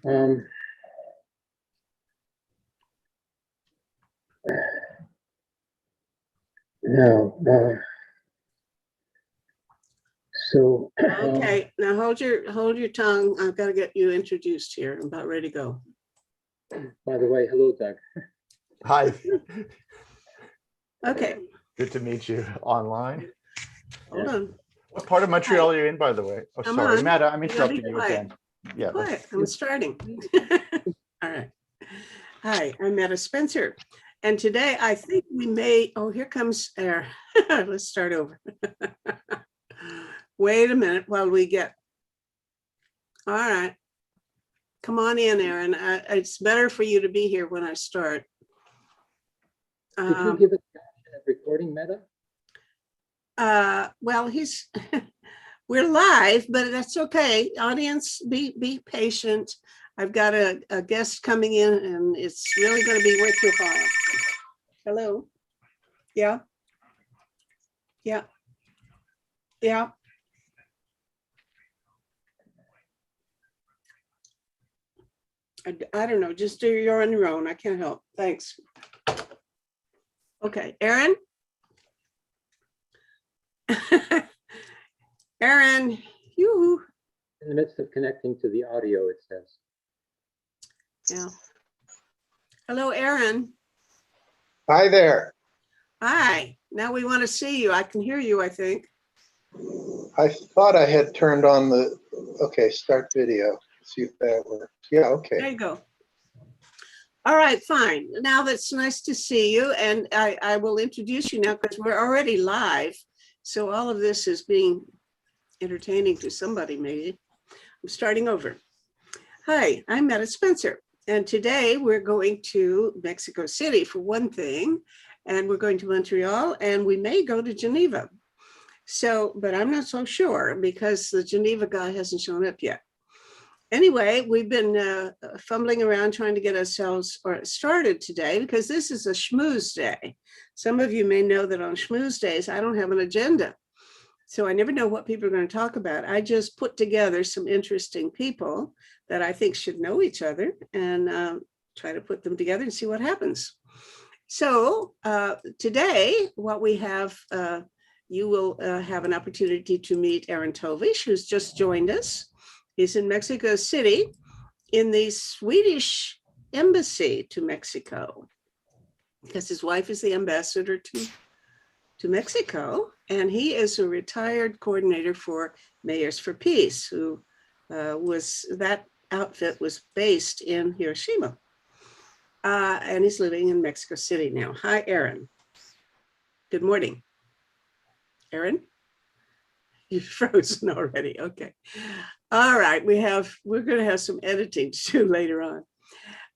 Um, no. So. Okay, now hold your tongue. I've got to get you introduced here. I'm about ready to go. By the way, hello, Doug. Hi. Okay. Good to meet you online. Hold on. What part of Montreal are you in, by the way? Oh, Come sorry, on. Matt, I'm You gotta be interrupting you quiet. again. Yeah. Quiet. I'm starting. All right. Hi, I'm Metta Spencer. And today I think we may, oh, here comes air. Let's start over. Wait a minute while we get, all right. Come on in, Aaron. It's better for you to be here when I start. Could you give us a recording, Meta? Well, we're live, but that's okay. Audience, be patient. I've got a guest coming in and it's really going to be worth your while. Hello. Yeah. Yeah. Yeah. I don't know, just do you're on your own. I can't help. Thanks. Okay, Aaron. Aaron, you. In the midst of connecting to the audio, it says. Yeah. Hello, Aaron. Hi there. Hi. Now we want to see you. I can hear you, I think. I thought I had turned on the, okay, start video. See if that works. Yeah, There okay. you go. All right, fine. Now that's nice to see you. And I will introduce you now because we're already live. So all of this is being entertaining to somebody, maybe. I'm starting over. Hi, I'm Metta Spencer. And today we're going to Mexico City for one thing, and we're going to Montreal, and we may go to Geneva. So, but I'm not so sure because the Geneva guy hasn't shown up yet. Anyway, we've been fumbling around trying to get ourselves started today because this is a schmooze day. Some of you may know that on schmooze days, I don't have an agenda. So I never know what people are going to talk about. I just put together some interesting people that I think should know each other and try to put them together and see what happens. So today, what we have, you will have an opportunity to meet Aaron Tovish, who's just joined us. He's in Mexico City in the Swedish embassy to Mexico because his wife is the ambassador to Mexico. And he is a retired coordinator for Mayors for Peace, who that outfit was based in Hiroshima. And he's living in Mexico City now. Hi, Aaron. Good morning. Aaron? You're frozen already. Okay. All right. We're going to have some editing to do later on.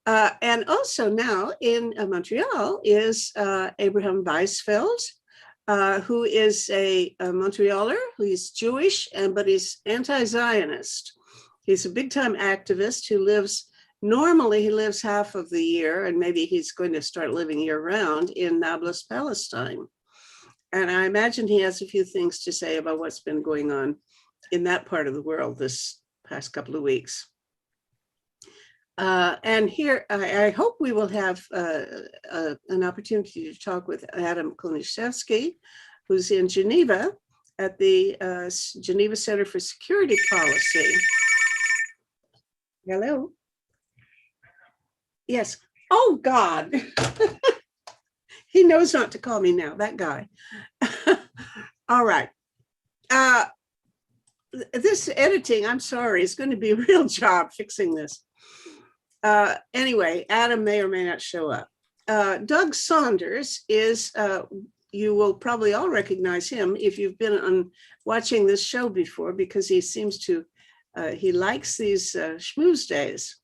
And also now in Montreal is Abraham Weisfeld, who is a Montrealer who is Jewish, but he's anti-Zionist. He's a big-time activist who normally he lives half of the year, and maybe he's going to start living year-round in Nablus, Palestine. And I imagine he has a few things to say about what's been going on in that part of the world this past couple of weeks. And here, I hope we will have an opportunity to talk with Adam Konishevsky, who's in Geneva at the Geneva Center for Security Policy. Hello? Yes. Oh, God. He knows not to call me now, that guy. All right. This editing, I'm sorry, is going to be a real job fixing this. Anyway, Adam may or may not show up. Doug Saunders is, you will probably all recognize him if you've been watching this show before, because he seems to, he likes these schmooze days.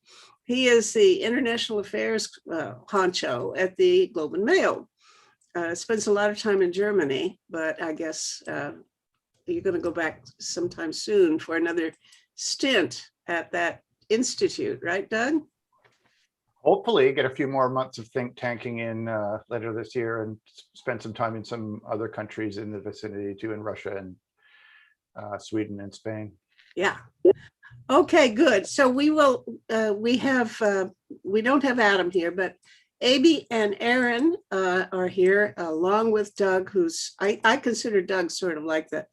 He is the international affairs honcho at the Globe and Mail. Spends a lot of time in Germany, but I guess you're going to go back sometime soon for another stint at that institute, right, Doug? Hopefully get a few more months of think tanking in later this year and spend some time in some other countries in the vicinity too, in Russia and Sweden and Spain. Yeah. Okay, good. So we will we don't have Adam here, but Abie and Aaron are here along with Doug, I consider Doug sort of like the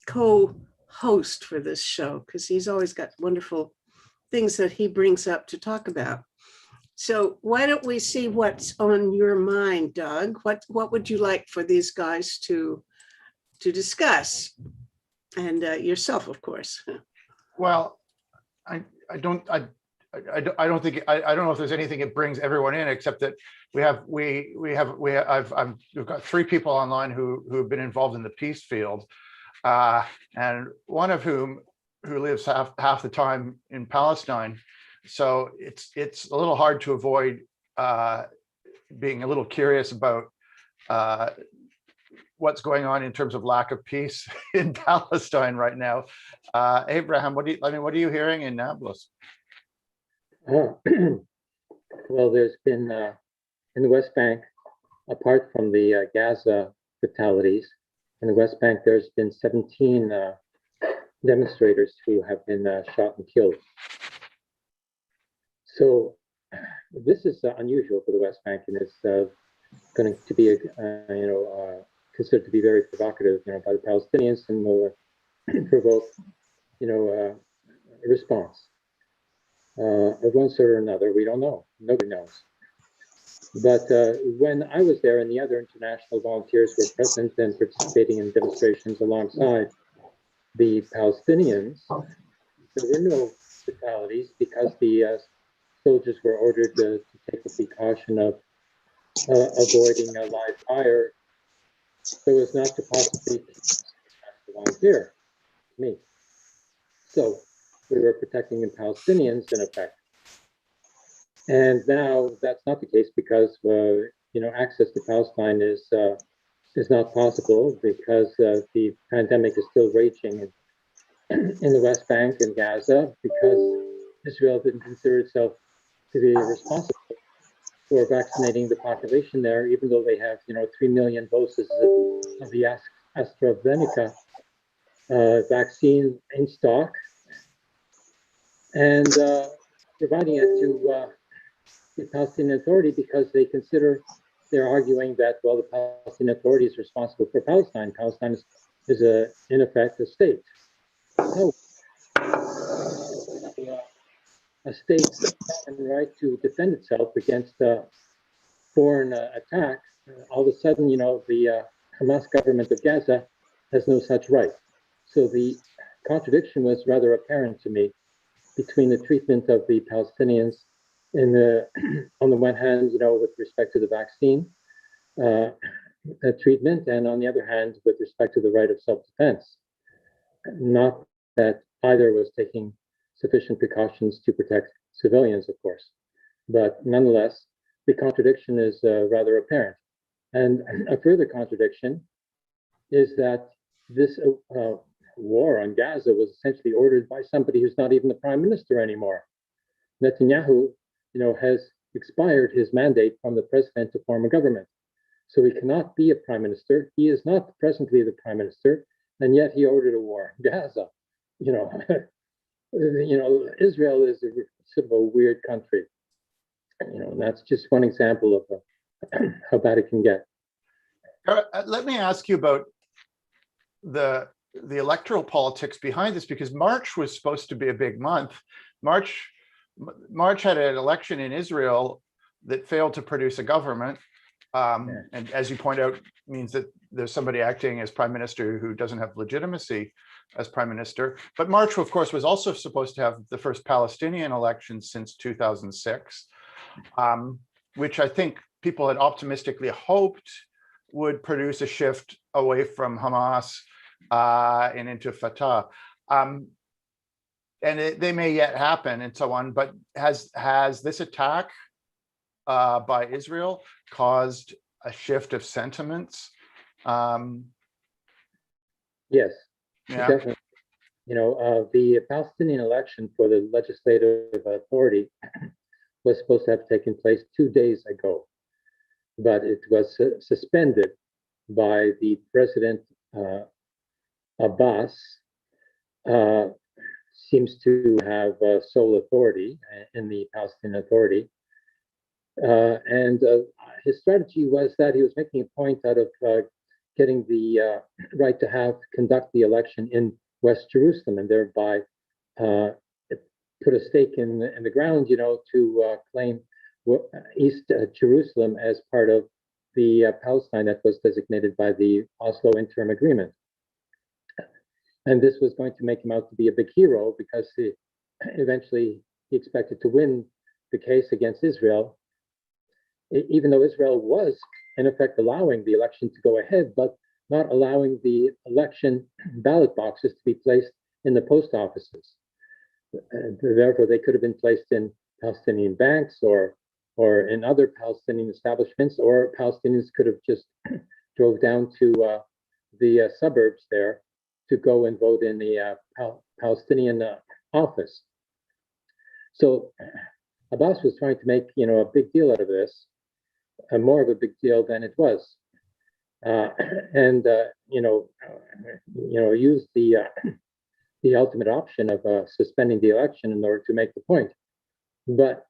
co-host for this show because he's always got wonderful things that he brings up to talk about. So why don't we see what's on your mind, Doug? What would you like for these guys to discuss? And yourself, of course. Well, I don't think I don't know if there's anything that brings everyone in except that we've got 3 people online who have been involved in the peace field, and one of whom who lives half the time in Palestine. So it's a little hard to avoid being a little curious about what's going on in terms of lack of peace in Palestine right now. Abraham, what are you hearing in Nablus? Well, there's been in the West Bank, apart from the Gaza fatalities, in the West Bank, there's been 17 demonstrators who have been shot and killed. So this is unusual for the West Bank, and it's going to be, considered to be very provocative, by the Palestinians, and will provoke, a response of one sort or another. We don't know. Nobody knows. But when I was there, and the other international volunteers were present and participating in demonstrations alongside the Palestinians, there were no fatalities because the soldiers were ordered to take the precaution of avoiding a live fire so as not to possibly volunteer me. So we were protecting the Palestinians in effect. And now that's not the case because access to Palestine is not possible because the pandemic is still raging in the West Bank and Gaza because Israel didn't consider itself to be responsible for vaccinating the population there, even though they have 3 million doses of the AstraZeneca vaccine in stock, and providing it to the Palestinian Authority because they're arguing that, well, the Palestinian Authority is responsible for Palestine. Palestine is in effect a state. No. A state has the right to defend itself against foreign attack. All of a sudden, the Hamas government of Gaza has no such right. So the contradiction was rather apparent to me between the treatment of the Palestinians on the one hand, with respect to the vaccine treatment, and on the other hand, with respect to the right of self-defense. Not that either was taking sufficient precautions to protect civilians, of course, but nonetheless, the contradiction is rather apparent. And a further contradiction is that this war on Gaza was essentially ordered by somebody who's not even the prime minister anymore. Netanyahu, has expired his mandate from the president to form a government. So he cannot be a prime minister. He is not presently the prime minister, and yet he ordered a war in Gaza. Israel is sort of a weird country. And that's just one example of how bad it can get. Let me ask you about the electoral politics behind this, because March was supposed to be a big month. March had an election in Israel that failed to produce a government. And as you point out, means that there's somebody acting as prime minister who doesn't have legitimacy as prime minister. But March, of course, was also supposed to have the first Palestinian election since 2006, which I think people had optimistically hoped would produce a shift away from Hamas and into Fatah. And they may yet happen and so on, but has this attack by Israel caused a shift of sentiments? Yes, Yeah. definitely. The Palestinian election for the legislative authority was supposed to have taken place 2 days ago, but it was suspended by the President Abbas. seems to have sole authority in the Palestinian Authority. And his strategy was that he was making a point out of getting the right to conduct the election in West Jerusalem, and thereby put a stake in the ground, to claim East Jerusalem as part of the Palestine that was designated by the Oslo Interim Agreement. And this was going to make him out to be a big hero, because eventually he expected to win the case against Israel, even though Israel was in effect allowing the election to go ahead, but not allowing the election ballot boxes to be placed in the post offices. And therefore, they could have been placed in Palestinian banks or in other Palestinian establishments, or Palestinians could have just drove down to the suburbs there to go and vote in the Palestinian office. So Abbas was trying to make a big deal out of this, more of a big deal than it was, and used the ultimate option of suspending the election in order to make the point. But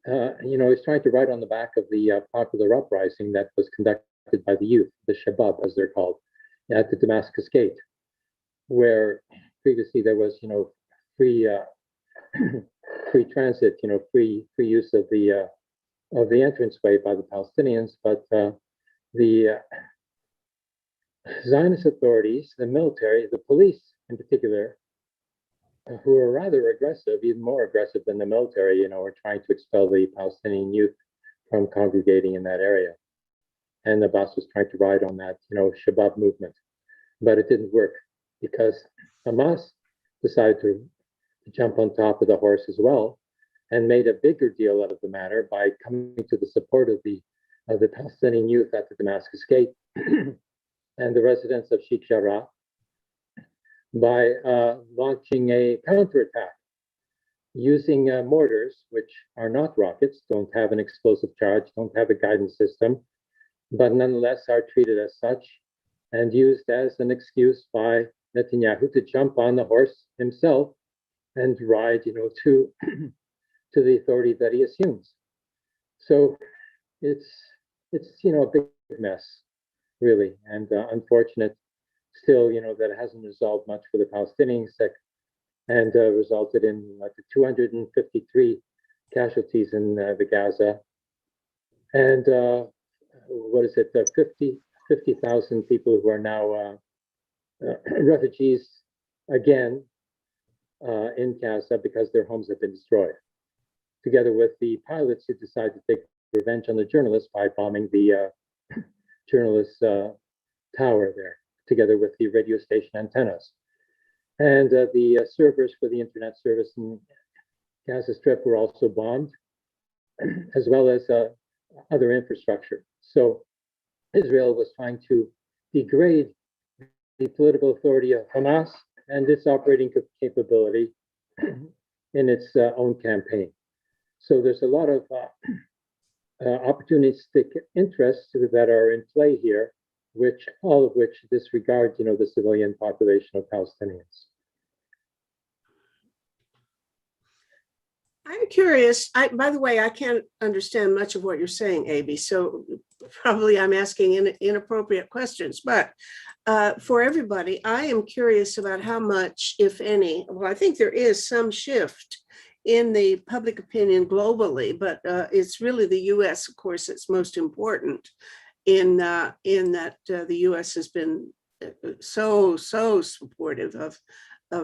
he's trying to ride on the back of the popular uprising that was conducted by the youth, the Shabab, as they're called, at the Damascus Gate, where previously there was, free free transit, free use of the entranceway by the Palestinians, but the Zionist authorities, the military, the police in particular, who are rather aggressive, even more aggressive than the military, were trying to expel the Palestinian youth from congregating in that area. And Abbas was trying to ride on that, Shabab movement. But it didn't work, because Hamas decided to jump on top of the horse as well, and made a bigger deal out of the matter by coming to the support of the Palestinian youth at the Damascus Gate and the residents of Sheikh Jarrah, by launching a counterattack using mortars, which are not rockets, don't have an explosive charge, don't have a guidance system, but nonetheless are treated as such and used as an excuse by Netanyahu to jump on the horse himself and ride, to the authority that he assumes. So it's a big mess, really, and unfortunate still, that it hasn't resolved much for the Palestinians, and resulted in 253 casualties in the Gaza, and 50,000 people who are now refugees again in Gaza because their homes have been destroyed, together with the pilots who decided to take revenge on the journalists by bombing the journalists' tower there, together with the radio station antennas. And the servers for the internet service in Gaza Strip were also bombed, as well as other infrastructure. So Israel was trying to degrade the political authority of Hamas and its operating capability in its own campaign. So there's a lot of opportunistic interests that are in play here, all of which disregard, the civilian population of Palestinians. I'm curious. By the way, I can't understand much of what you're saying, Abie, so probably I'm asking inappropriate questions. But for everybody, I am curious about how much, if any, well, I think there is some shift in the public opinion globally, but it's really the U.S., of course, that's most important in that the U.S. has been so supportive of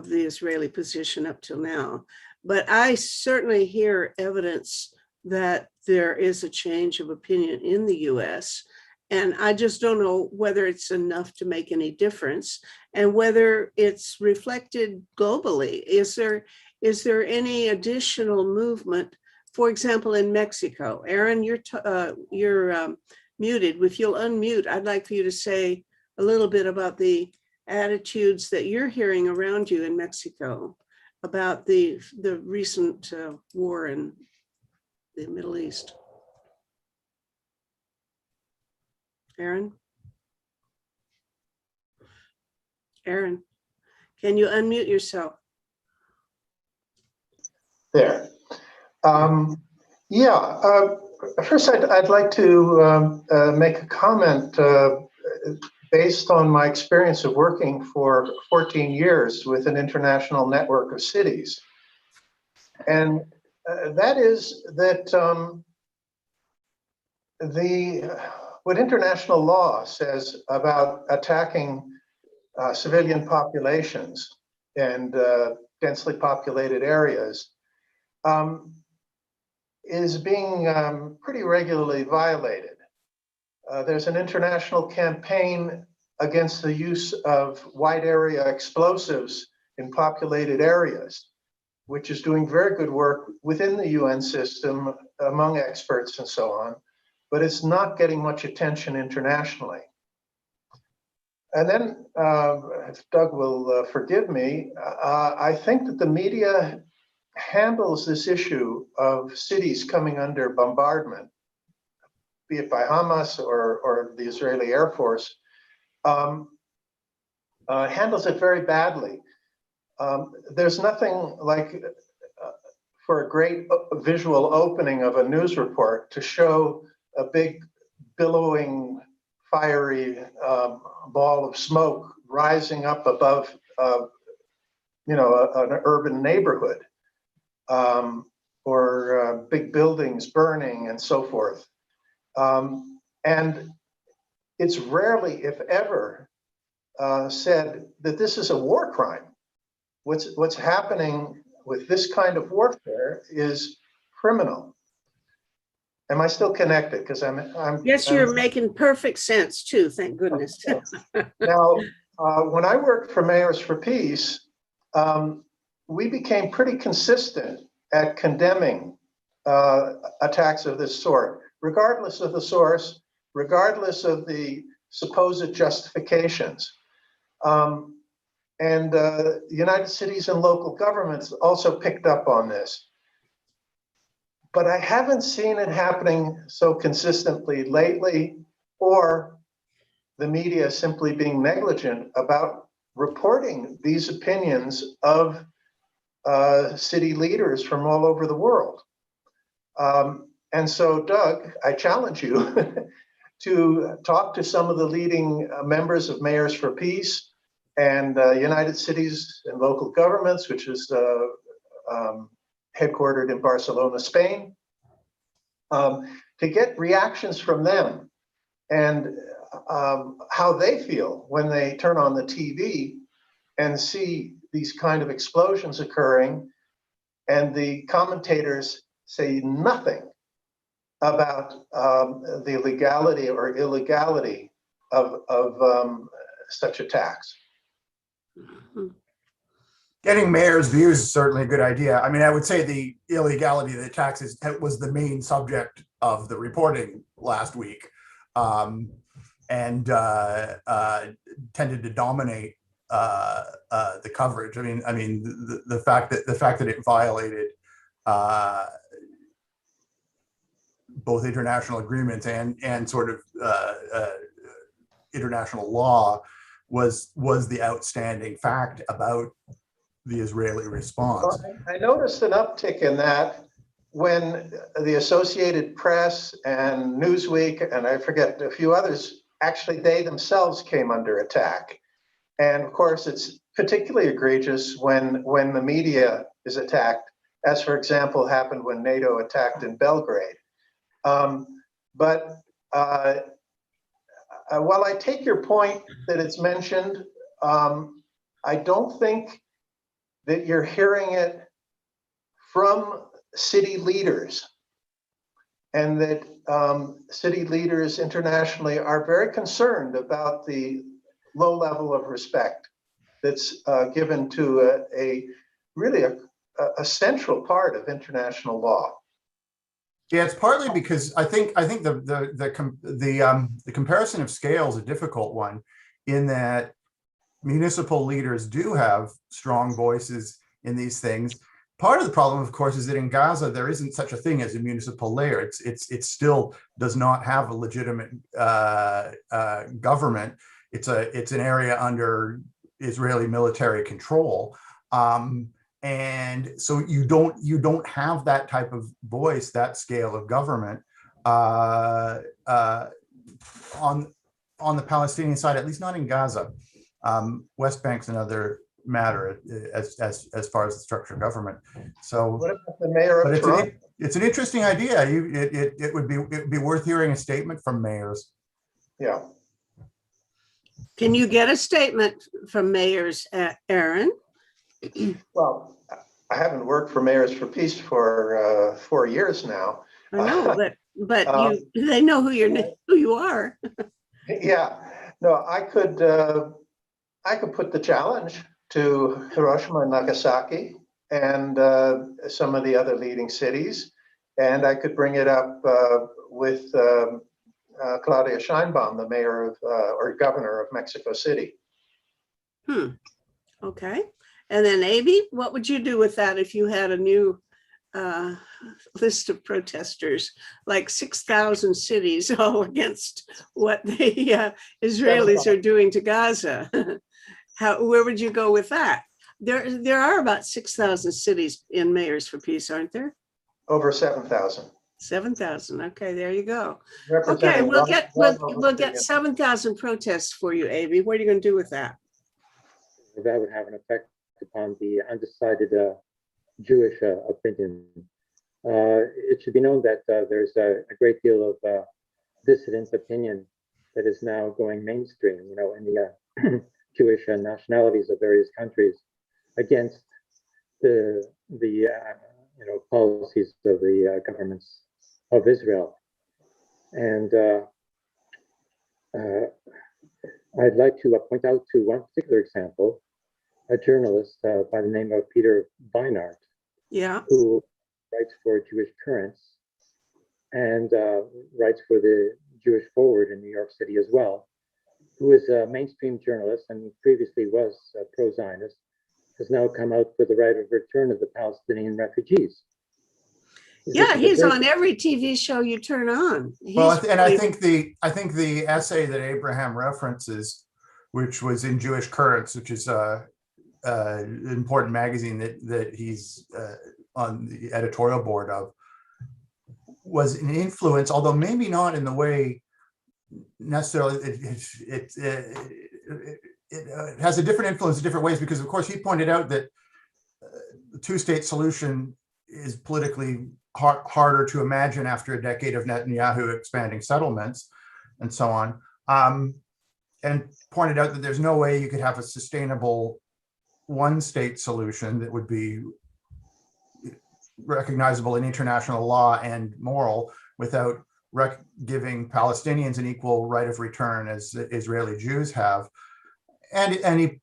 the Israeli position up till now. But I certainly hear evidence that there is a change of opinion in the U.S., and I just don't know whether it's enough to make any difference and whether it's reflected globally. Is there any additional movement, for example, in Mexico? Aaron, you're muted. If you'll unmute, I'd like for you to say a little bit about the attitudes that you're hearing around you in Mexico about the recent war in the Middle East. Aaron? Aaron, can you unmute yourself? there. First I'd like to make a comment based on my experience of working for 14 years with an international network of cities. And that is that what international law says about attacking civilian populations and densely populated areas is being pretty regularly violated. There's an international campaign against the use of wide area explosives in populated areas, which is doing very good work within the UN system among experts and so on, but it's not getting much attention internationally. And then, if Doug will forgive me, I think that the media handles this issue of cities coming under bombardment, be it by Hamas or the Israeli Air Force, handles it very badly. There's nothing like for a great visual opening of a news report to show a big billowing fiery ball of smoke rising up above an urban neighborhood, or big buildings burning and so forth. And it's rarely, if ever, said that this is a war crime. What's happening with this kind of warfare is criminal. Am I still connected? Because Yes, you're making perfect sense too, thank goodness. Now, when I worked for Mayors for Peace, we became pretty consistent at condemning attacks of this sort, regardless of the source, regardless of the supposed justifications. And United Cities and local governments also picked up on this. But I haven't seen it happening so consistently lately, or the media simply being negligent about reporting these opinions of city leaders from all over the world. And so, Doug, I challenge you to talk to some of the leading members of Mayors for Peace and United Cities and Local Governments, which is headquartered in Barcelona, Spain, to get reactions from them and how they feel when they turn on the TV and see these kind of explosions occurring, and the commentators say nothing about the legality or illegality of such attacks. Getting mayor's views is certainly a good idea. I mean, I would say the illegality of the taxes was the main subject of the reporting last week, and tended to dominate the coverage. I mean, the fact that it violated both international agreements and sort of international law was the outstanding fact about the Israeli response. Well, I noticed an uptick in that when the Associated Press and Newsweek, and I forget a few others, actually they themselves came under attack. And of course, it's particularly egregious when the media is attacked, as for example happened when NATO attacked in Belgrade. But while I take your point that it's mentioned, I don't think that you're hearing it from city leaders, and that city leaders internationally are very concerned about the low level of respect that's given to a really a central part of international law. Yeah, it's partly because I think the comparison of scale is a difficult one, in that municipal leaders do have strong voices in these things. Part of the problem, of course, is that in Gaza there isn't such a thing as a municipal layer. It still does not have a legitimate government. It's an area under Israeli military control, And so you don't have that type of voice, that scale of government on the Palestinian side, at least not in Gaza. West Bank's another matter as far as the structure of government. So, What about the mayor of Toronto? It's an interesting idea. It would be worth hearing a statement from mayors. Yeah. Can you get a statement from mayors, Aaron? Well, I haven't worked for Mayors for Peace for 4 years now. I know, but they know who you are. Yeah, no, I could put the challenge to Hiroshima and Nagasaki and some of the other leading cities, and I could bring it up with Claudia Sheinbaum, the mayor of or governor of Mexico City. Okay. And then Abie, what would you do with that if you had a new list of protesters, like 6,000 cities all against what the Israelis are doing to Gaza? Where would you go with that? There are about 6,000 cities in Mayors for Peace, aren't there? Over 7,000. 7,000. Okay, there you go. Okay, Representing we'll one- get 7,000 protests for you, Abie. What are you going to do with that? That would have an effect upon the undecided Jewish opinion. It should be known that there's a great deal of dissident opinion that is now going mainstream, you know, in the Jewish nationalities of various countries against the policies of the governments of Israel. And I'd like to point out to one particular example, a journalist by the name of Peter Beinart, who writes for Jewish Currents and writes for the Jewish Forward in New York City as well, who is a mainstream journalist and previously was a pro-Zionist, has now come out for the right of return of the Palestinian refugees. Yeah, he's on every TV show you turn on. Well, and I think the essay that Abraham references, which was in Jewish Currents, which is an important magazine that he's on the editorial board of, was an influence, although maybe not in the way necessarily it has a different influence in different ways, because of course he pointed out that the two-state solution is politically harder to imagine after a decade of Netanyahu expanding settlements and so on, and pointed out that there's no way you could have a sustainable one-state solution that would be recognizable in international law and moral without giving Palestinians an equal right of return as Israeli Jews have. And he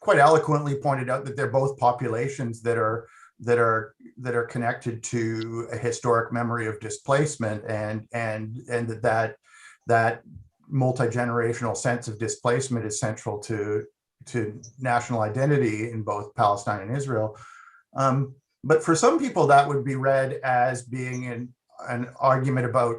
quite eloquently pointed out that they're both populations that are connected to a historic memory of displacement, and that multi-generational sense of displacement is central to national identity in both Palestine and Israel. But for some people, that would be read as being an argument about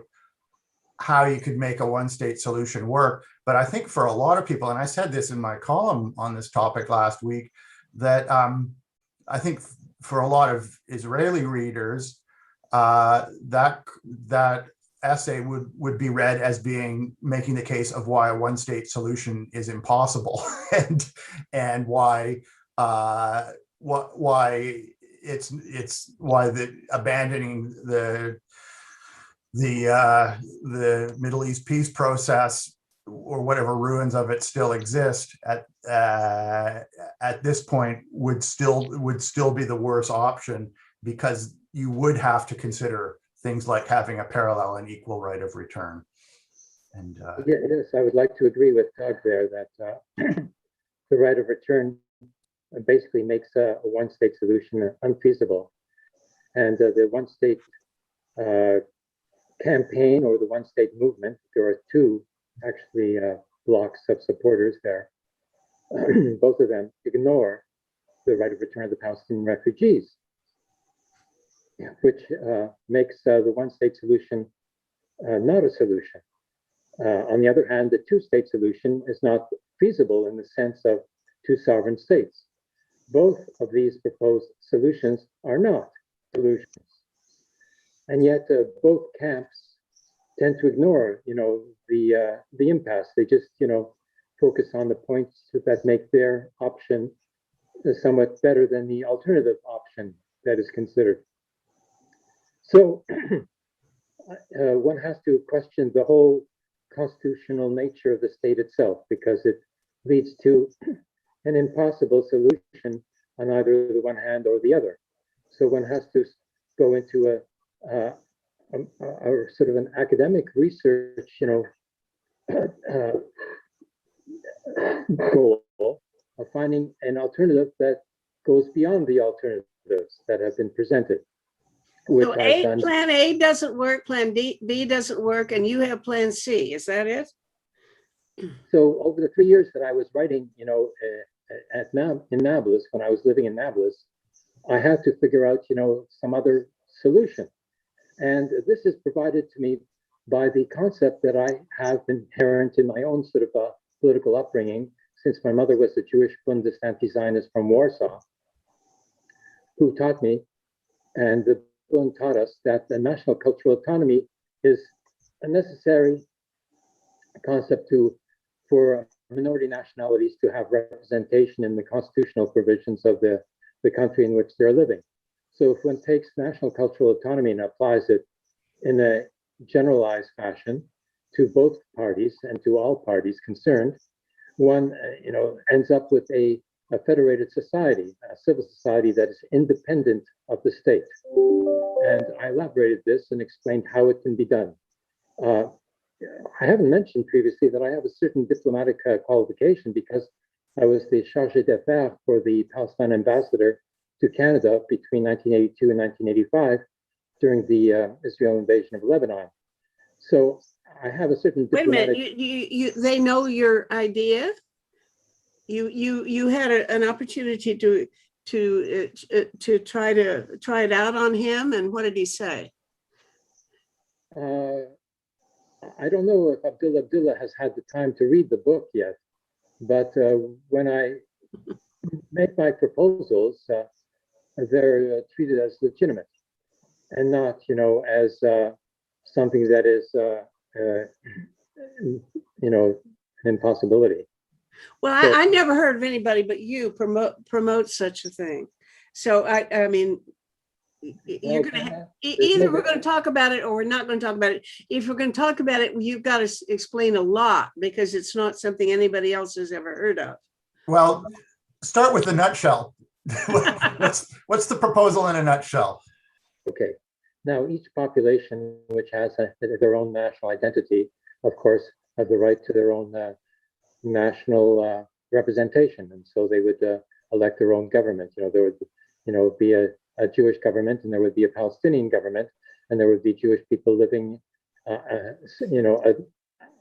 how you could make a one-state solution work. But I think for a lot of people, and I said this in my column on this topic last week, that I think for a lot of Israeli readers, that essay would be read as making the case of why a one-state solution is impossible, and why it's why abandoning the Middle East peace process, or whatever ruins of it still exist at this point, would still be the worst option, because you would have to consider things like having a parallel and equal right of return. And yes, I would like to agree with Doug there that the right of return basically makes a one-state solution unfeasible, and the one-state campaign, or the one-state movement, there are two actually blocks of supporters there. Both of them ignore the right of return of the Palestinian refugees, which makes the one-state solution not a solution. On the other hand, the two-state solution is not feasible in the sense of two sovereign states. both of these proposed solutions are not solutions. And yet both camps tend to ignore, the impasse. They just, focus on the points that make their option somewhat better than the alternative option that is considered. So one has to question the whole constitutional nature of the state itself, because it leads to an impossible solution on either the one hand or the other. So one has to go into a sort of an academic research, goal of finding an alternative that goes beyond the alternatives that have been presented. So plan A doesn't work, plan B doesn't work, and you have plan C. Is that it? So over the 3 years that I was writing, in Nablus, when I was living in Nablus, I had to figure out, some other solution. And this is provided to me by the concept that I have inherent in my own sort of political upbringing, since my mother was a Jewish Bundist anti-Zionist from Warsaw, who taught me, and the Bund taught us, that the national cultural autonomy is a necessary concept for minority nationalities to have representation in the constitutional provisions of the country in which they're living. So if one takes national cultural autonomy and applies it in a generalized fashion to both parties and to all parties concerned, one ends up with a federated society, a civil society that is independent of the state. And I elaborated this and explained how it can be done. I haven't mentioned previously that I have a certain diplomatic qualification, because I was the chargé d'affaires for the Palestine ambassador to Canada between 1982 and 1985 during the Israel invasion of Lebanon. So I have a certain diplomatic... Wait a minute, they know your idea? You had an opportunity to try it out on him, and what did he say? I don't know if Abdullah has had the time to read the book yet, but when I make my proposals, they're treated as legitimate and not, as something that is, an impossibility. Well, So, I never heard of anybody but you promote such a thing. So I mean, you're gonna either we're going to talk about it or we're not going to talk about it. If we're going to talk about it, you've got to explain a lot, because it's not something anybody else has ever heard of. Well, start with the nutshell. What's the proposal in a nutshell? okay. Now, each population which has their own national identity, of course, have the right to their own national representation, and so they would elect their own government. There would, be a Jewish government, and there would be a Palestinian government, and there would be Jewish people living,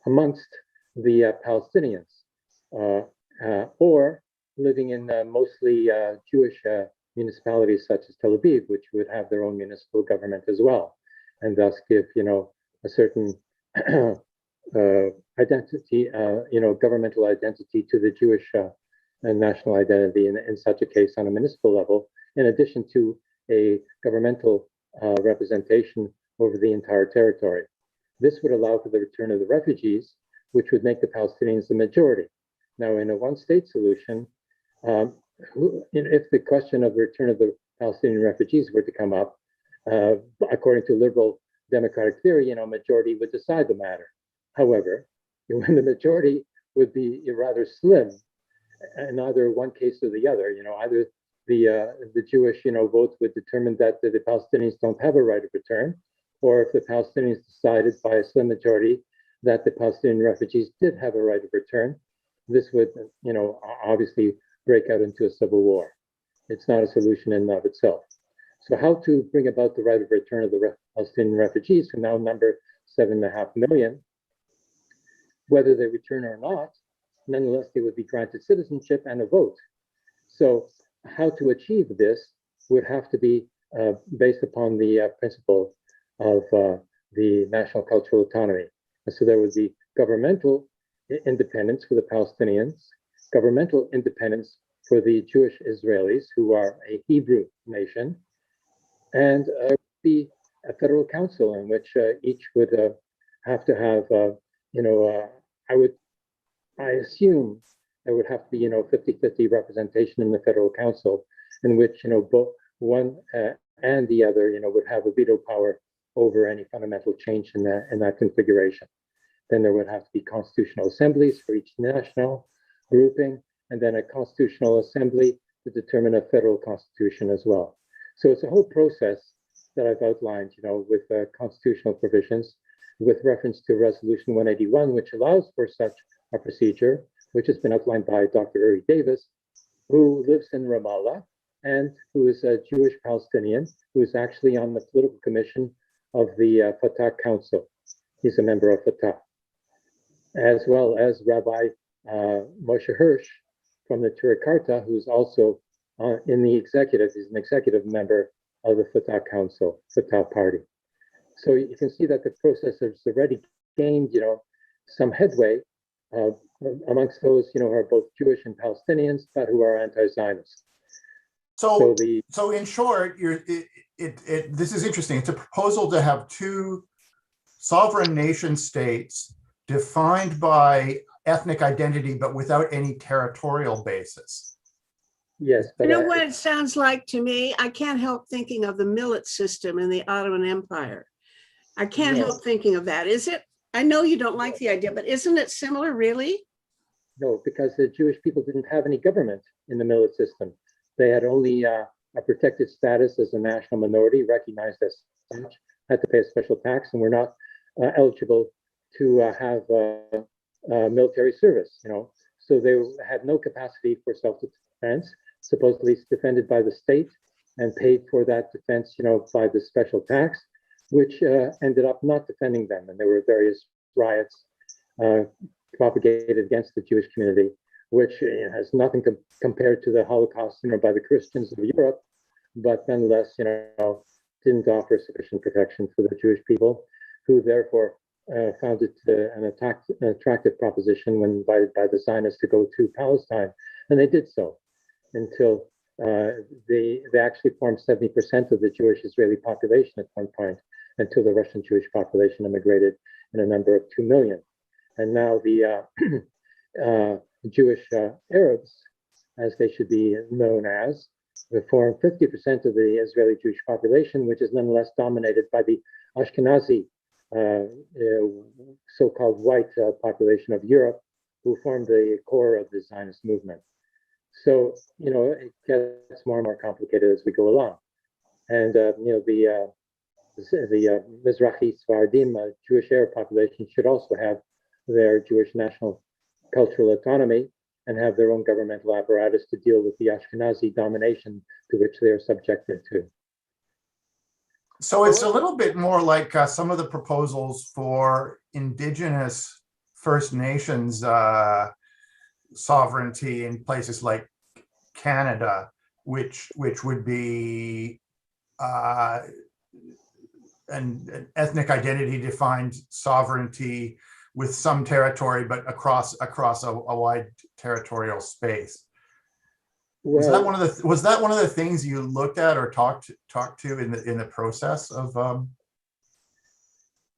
amongst the Palestinians, or living in mostly Jewish municipalities such as Tel Aviv, which would have their own municipal government as well, and thus give, a certain identity, governmental identity to the Jewish national identity in such a case on a municipal level, in addition to a governmental representation over the entire territory. This would allow for the return of the refugees, which would make the Palestinians the majority. Now, in a one-state solution, if the question of the return of the Palestinian refugees were to come up, according to liberal democratic theory, majority would decide the matter. However, when the majority would be rather slim, in either one case or the other, either the Jewish, vote would determine that the Palestinians don't have a right of return, or if the Palestinians decided by a slim majority that the Palestinian refugees did have a right of return, this would, obviously break out into a civil war. It's not a solution in and of itself. So how to bring about the right of return of the Palestinian refugees, who now number 7.5 million, whether they return or not, nonetheless, they would be granted citizenship and a vote. So how to achieve this would have to be based upon the principle of the national cultural autonomy. And so there would be governmental independence for the Palestinians, governmental independence for the Jewish Israelis, who are a Hebrew nation, and be a federal council in which each would have to have, I assume there would have to be, 50-50 representation in the federal council, in which, both one and the other, would have a veto power over any fundamental change in that configuration. Then there would have to be constitutional assemblies for each national grouping, and then a constitutional assembly to determine a federal constitution as well. So it's a whole process that I've outlined, with constitutional provisions, with reference to Resolution 181, which allows for such a procedure, which has been outlined by Dr. Uri Davis, who lives in Ramallah and who is a Jewish Palestinian, who is actually on the political commission of the Fatah Council. He's a member of Fatah, as well as Rabbi Moshe Hirsch from the Turikarta, who's also in the executive. He's an executive member of the Fatah Council, Fatah Party. So you can see that the process has already gained, some headway amongst those, who are both Jewish and Palestinians, but who are anti-Zionist. So in short, this is interesting. It's a proposal to have two sovereign nation states defined by ethnic identity, but without any territorial basis. Yes. But you know what it sounds like to me? I can't help thinking of the millet system in the Ottoman Empire. I can't help thinking of that. Is it? I know you don't like the idea, but isn't it similar, really? No, because the Jewish people didn't have any government in the millet system. They had only a protected status as a national minority, recognized as such, had to pay a special tax, and were not eligible to have military service. So they had no capacity for self-defense. Supposedly defended by the state and paid for that defense, by the special tax, which ended up not defending them. And there were various riots propagated against the Jewish community, which has nothing compared to the Holocaust, by the Christians of Europe, but nonetheless, didn't offer sufficient protection for the Jewish people, who therefore found it an attractive proposition when invited by the Zionists to go to Palestine, and they did so until they actually formed 70% of the Jewish Israeli population at one point, until the Russian Jewish population immigrated in a number of 2 million. And now the Jewish Arabs, as they should be known as, form 50% of the Israeli Jewish population, which is nonetheless dominated by the Ashkenazi, so-called white population of Europe, who form the core of the Zionist movement. So, it gets more and more complicated as we go along. And, the Mizrahi Sfaradim, Jewish Arab population, should also have their Jewish national cultural autonomy and have their own governmental apparatus to deal with the Ashkenazi domination to which they are subjected to. So it's a little bit more like some of the proposals for indigenous First Nations sovereignty in places like Canada, which would be an ethnic identity defined sovereignty with some territory, but across a wide territorial space. Well, was that one of the things you looked at or talked to in the process of?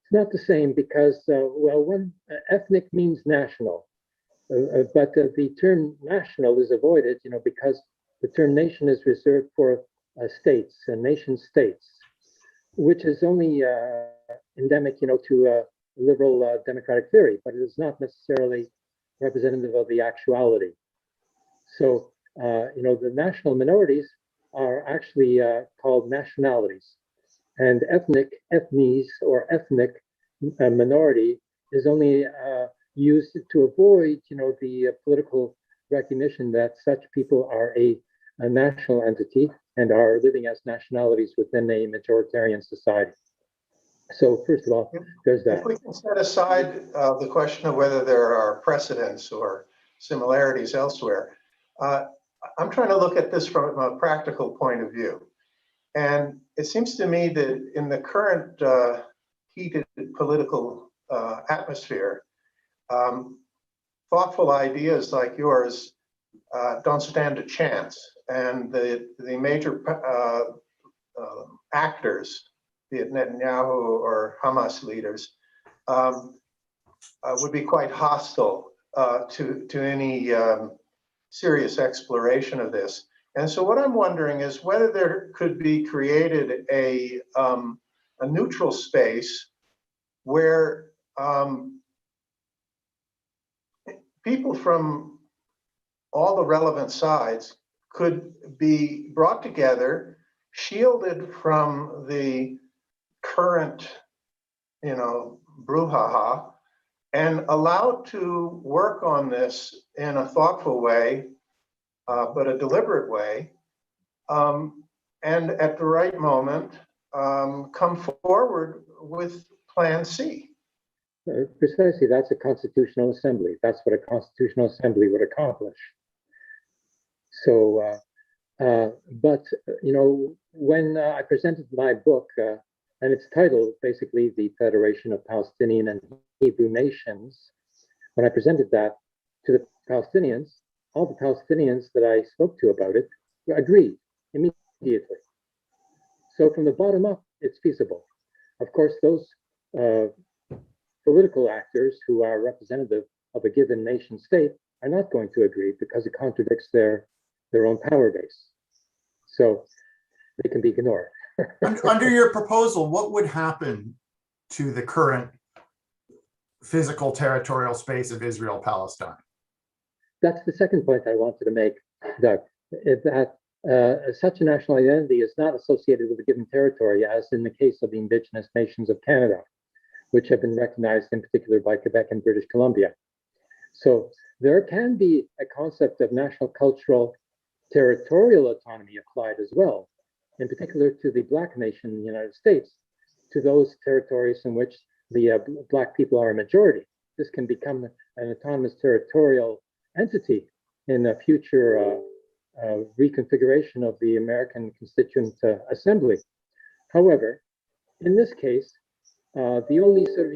It's not the same because when ethnic means national, but the term national is avoided, because the term nation is reserved for states and nation states, which is only endemic, to liberal democratic theory, but it is not necessarily representative of the actuality. So, the national minorities are actually called nationalities, and ethnies or ethnic minority is only used to avoid, the political recognition that such people are a national entity and are living as nationalities within a majoritarian society. So first of all, there's that. If we can set aside the question of whether there are precedents or similarities elsewhere, I'm trying to look at this from a practical point of view. And it seems to me that in the current heated political atmosphere, thoughtful ideas like yours don't stand a chance. And the major actors, be it Netanyahu or Hamas leaders, would be quite hostile to any serious exploration of this. And so what I'm wondering is whether there could be created a neutral space where people from all the relevant sides could be brought together, shielded from the current, brouhaha, and allowed to work on this in a thoughtful way, but a deliberate way, and at the right moment, come forward with Plan C. Precisely, that's a constitutional assembly. That's what a constitutional assembly would accomplish. So, but, when I presented my book, and it's titled basically The Federation of Palestinian and Hebrew Nations, when I presented that to the Palestinians, all the Palestinians that I spoke to about it agreed immediately. So from the bottom up, it's feasible. Of course, those political actors who are representative of a given nation state are not going to agree because it contradicts their own power base. So they can be ignored. Under your proposal, what would happen to the current physical territorial space of Israel-Palestine? That's the second point I wanted to make, Doug, that such a national identity is not associated with a given territory, as in the case of the indigenous nations of Canada, which have been recognized in particular by Quebec and British Columbia. So there can be a concept of national cultural territorial autonomy applied as well, in particular to the Black nation in the United States, to those territories in which the Black people are a majority. This can become an autonomous territorial entity in a future reconfiguration of the American Constituent Assembly. However, in this case, the only sort of,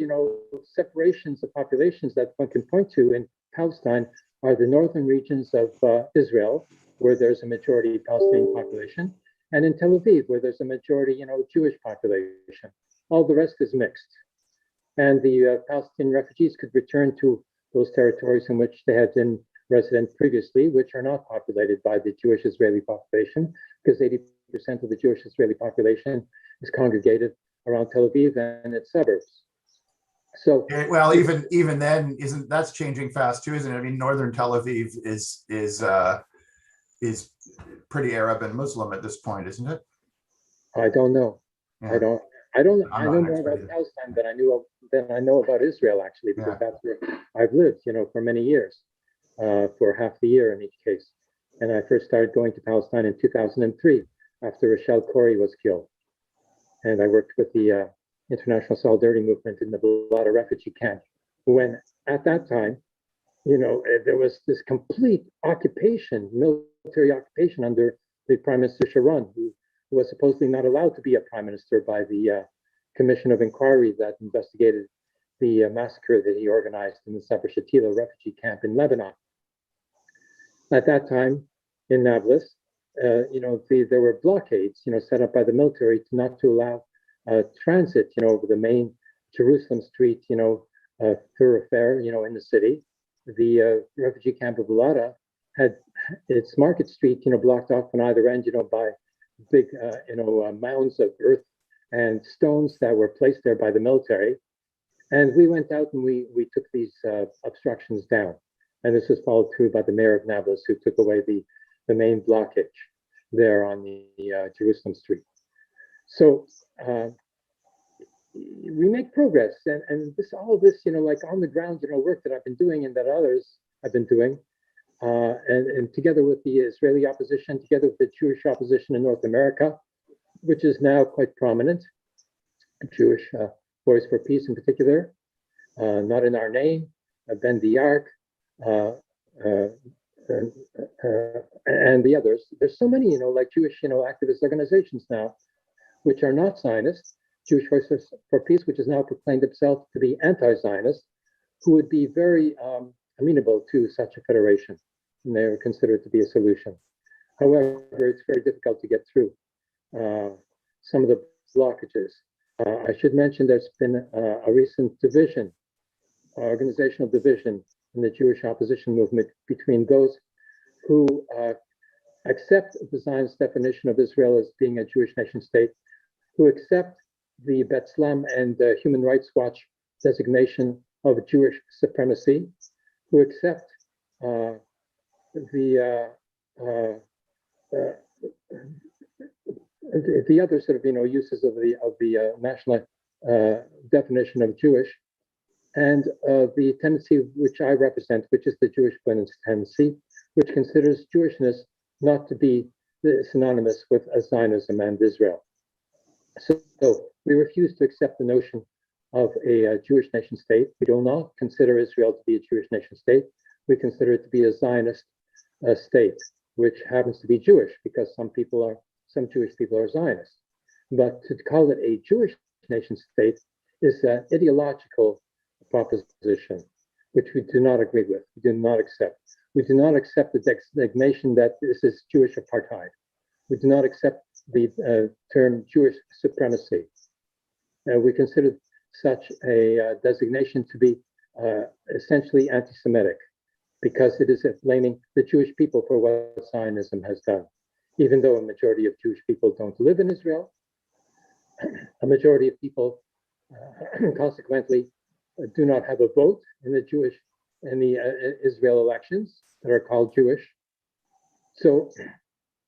separations of populations that one can point to in Palestine are the northern regions of Israel, where there's a majority Palestinian population, and in Tel Aviv, where there's a majority, Jewish population. All the rest is mixed. And the Palestinian refugees could return to those territories in which they had been resident previously, which are not populated by the Jewish Israeli population, because 80% of the Jewish Israeli population is congregated around Tel Aviv and its suburbs. So, well, even then, that's changing fast too, isn't it? I mean, northern Tel Aviv is pretty Arab and Muslim at this point, isn't it? I don't know. Yeah. I know more expert about either. Palestine than I know about Israel, actually, because that's where I've lived, for many years, for half the year in each case. And I first started going to Palestine in 2003 after Rochelle Corey was killed. And I worked with the International Solidarity Movement in the Balata refugee camp, when at that time, there was this complete occupation, military occupation under the Prime Minister Sharon, who was supposedly not allowed to be a prime minister by the Commission of Inquiry that investigated the massacre that he organized in the Sabra Shatila refugee camp in Lebanon. At that time, in Nablus, there were blockades, set up by the military not to allow transit, over the main Jerusalem Street, thoroughfare, in the city. The refugee camp of Balata had its Market Street, blocked off on either end, by big, mounds of earth and stones that were placed there by the military. And we went out and we took these obstructions down. And this was followed through by the mayor of Nablus, who took away the main blockage there on the Jerusalem Street. So we make progress, and all this, like on the ground, work that I've been doing and that others have been doing, and together with the Israeli opposition, together with the Jewish opposition in North America, which is now quite prominent, Jewish Voice for Peace in particular, Not in Our Name, Bend the Arc, and the others. There's so many, like Jewish, activist organizations now, which are not Zionists. Jewish Voice for Peace, which has now proclaimed itself to be anti-Zionist, who would be very amenable to such a federation. and they were considered to be a solution. However, it's very difficult to get through some of the blockages. I should mention there's been a recent division, organizational division in the Jewish opposition movement between those who accept the Zionist definition of Israel as being a Jewish nation state, who accept the B'Tselem and Human Rights Watch designation of Jewish supremacy, who accept the other sort of uses of the national definition of Jewish, and the tendency which I represent, which is the Jewish Feminist tendency, which considers Jewishness not to be synonymous with Zionism and Israel. So we refuse to accept the notion of a Jewish nation state. We do not consider Israel to be a Jewish nation state. We consider it to be a Zionist state, which happens to be Jewish because some Jewish people are Zionists. But to call it a Jewish nation state is an ideological proposition, which we do not agree with. We do not accept. We do not accept the designation that this is Jewish apartheid. We do not accept the term Jewish supremacy. We consider such a designation to be essentially anti-Semitic, because it is blaming the Jewish people for what Zionism has done. Even though a majority of Jewish people don't live in Israel, a majority of people consequently do not have a vote in the Israel elections that are called Jewish. So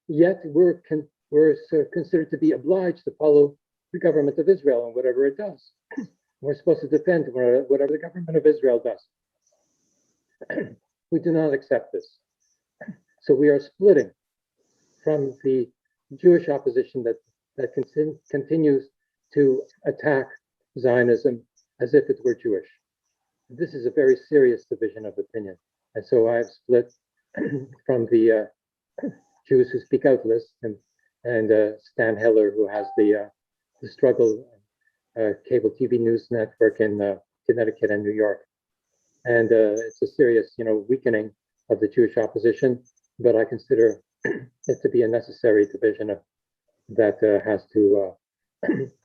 yet we're considered to be obliged to follow the government of Israel and whatever it does. We're supposed to defend whatever the government of Israel does. We do not accept this. So we are splitting from the Jewish opposition that continues to attack Zionism as if it were Jewish. This is a very serious division of opinion. And so I've split from the Jews Who Speak Out list and Stan Heller, who has the Struggle cable TV news network in Connecticut and New York. And it's a serious, weakening of the Jewish opposition, but I consider it to be a necessary division that has to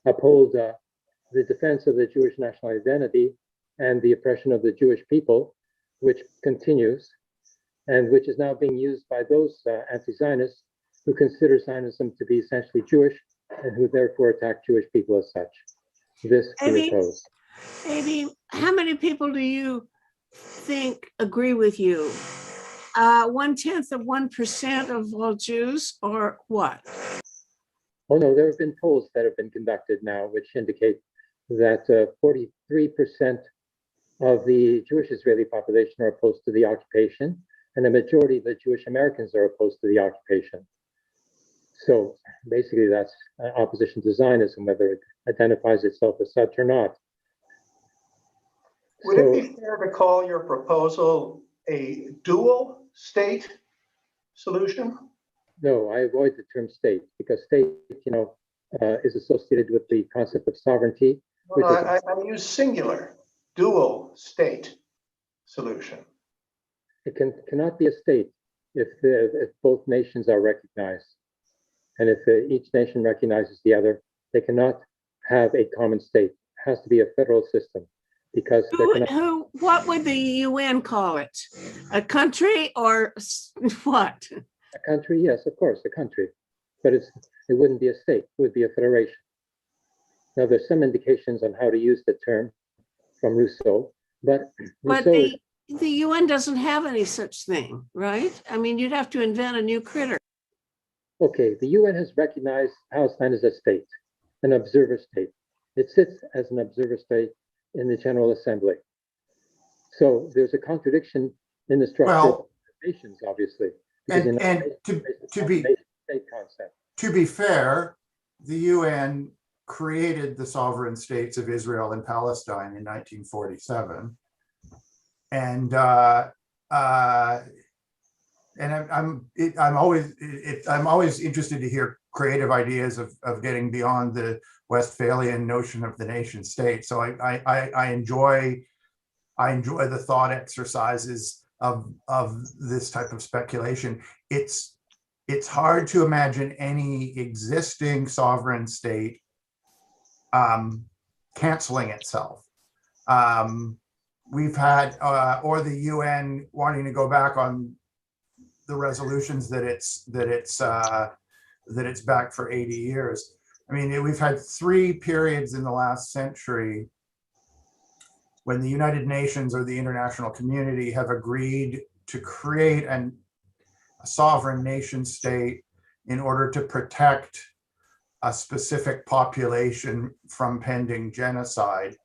uphold the defense of the Jewish national identity and the oppression of the Jewish people, which continues, and which is now being used by those anti-Zionists who consider Zionism to be essentially Jewish and who therefore attack Jewish people as such. This we oppose. Abie, how many people do you think agree with you? 1/10 of 1% of all Jews, or what? Oh no, there have been polls that have been conducted now which indicate that 43% of the Jewish Israeli population are opposed to the occupation, and a majority of the Jewish Americans are opposed to the occupation. So basically that's opposition to Zionism, whether it identifies itself as such or not. Would it be fair to call your proposal a dual state solution? No, I avoid the term state because state, is associated with the concept of sovereignty. Well, I use singular, dual state solution. It cannot be a state if both nations are recognized. And if each nation recognizes the other, they cannot have a common state. It has to be a federal system because what would the UN call it? A country or what? A country, yes, of course, a country. But it wouldn't be a state, it would be a federation. Now, there's some indications on how to use the term from Rousseau, but the UN doesn't have any such thing, right? I mean, you'd have to invent a new critter. Okay, the UN has recognized Palestine as a state, an observer state. It sits as an observer state in the General Assembly. So there's a contradiction in the structure of nations, obviously. And to be fair, the UN created the sovereign states of Israel and Palestine in 1947, and I'm always interested to hear creative ideas of getting beyond the Westphalian notion of the nation state. So I enjoy the thought exercises of this type of speculation. It's hard to imagine any existing sovereign state canceling itself. We've had, or the UN wanting to go back on the resolutions that it's back for 80 years. I mean, we've had 3 periods in the last century when the United Nations or the international community have agreed to create a sovereign nation state in order to protect a specific population from pending genocide,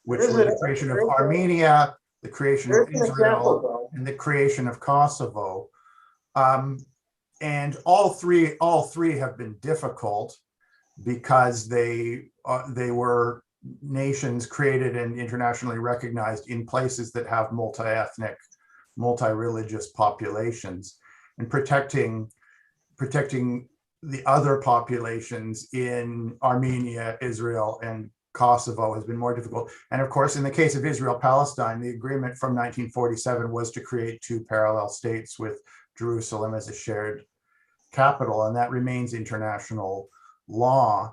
which was the creation of Armenia, the creation of Israel, and the creation of Kosovo. And all three have been difficult because they were nations created and internationally recognized in places that have multi-ethnic, multi-religious populations, and protecting the other populations in Armenia, Israel, and Kosovo has been more difficult. And of course, in the case of Israel-Palestine, the agreement from 1947 was to create 2 parallel states with Jerusalem as a shared capital, and that remains international law.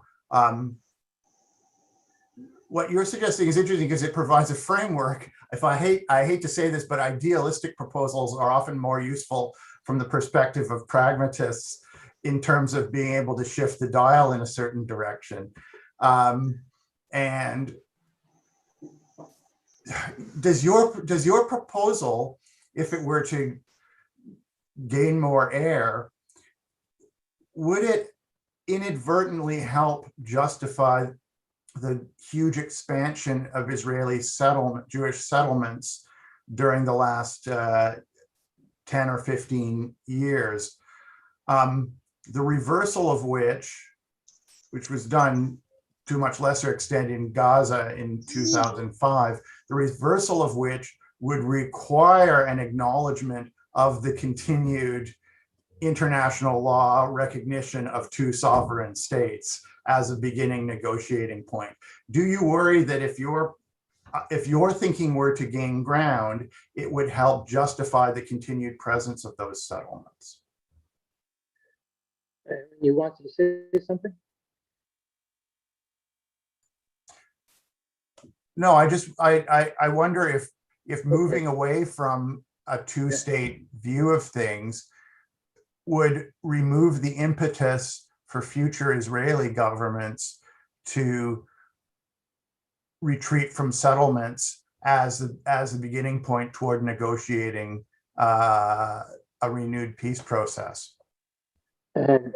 What you're suggesting is interesting because it provides a framework. I hate to say this, but idealistic proposals are often more useful from the perspective of pragmatists in terms of being able to shift the dial in a certain direction. And does your proposal, if it were to gain more air, would it inadvertently help justify the huge expansion of Israeli Jewish settlements during the last 10 or 15 years? The reversal of which was done to a much lesser extent in Gaza in 2005, the reversal of which would require an acknowledgement of the continued international law recognition of 2 sovereign states as a beginning negotiating point. Do you worry that if your thinking were to gain ground, it would help justify the continued presence of those settlements? You wanted to say something? No, I wonder if moving away from a 2-state view of things would remove the impetus for future Israeli governments to retreat from settlements as a beginning point toward negotiating a renewed peace process. The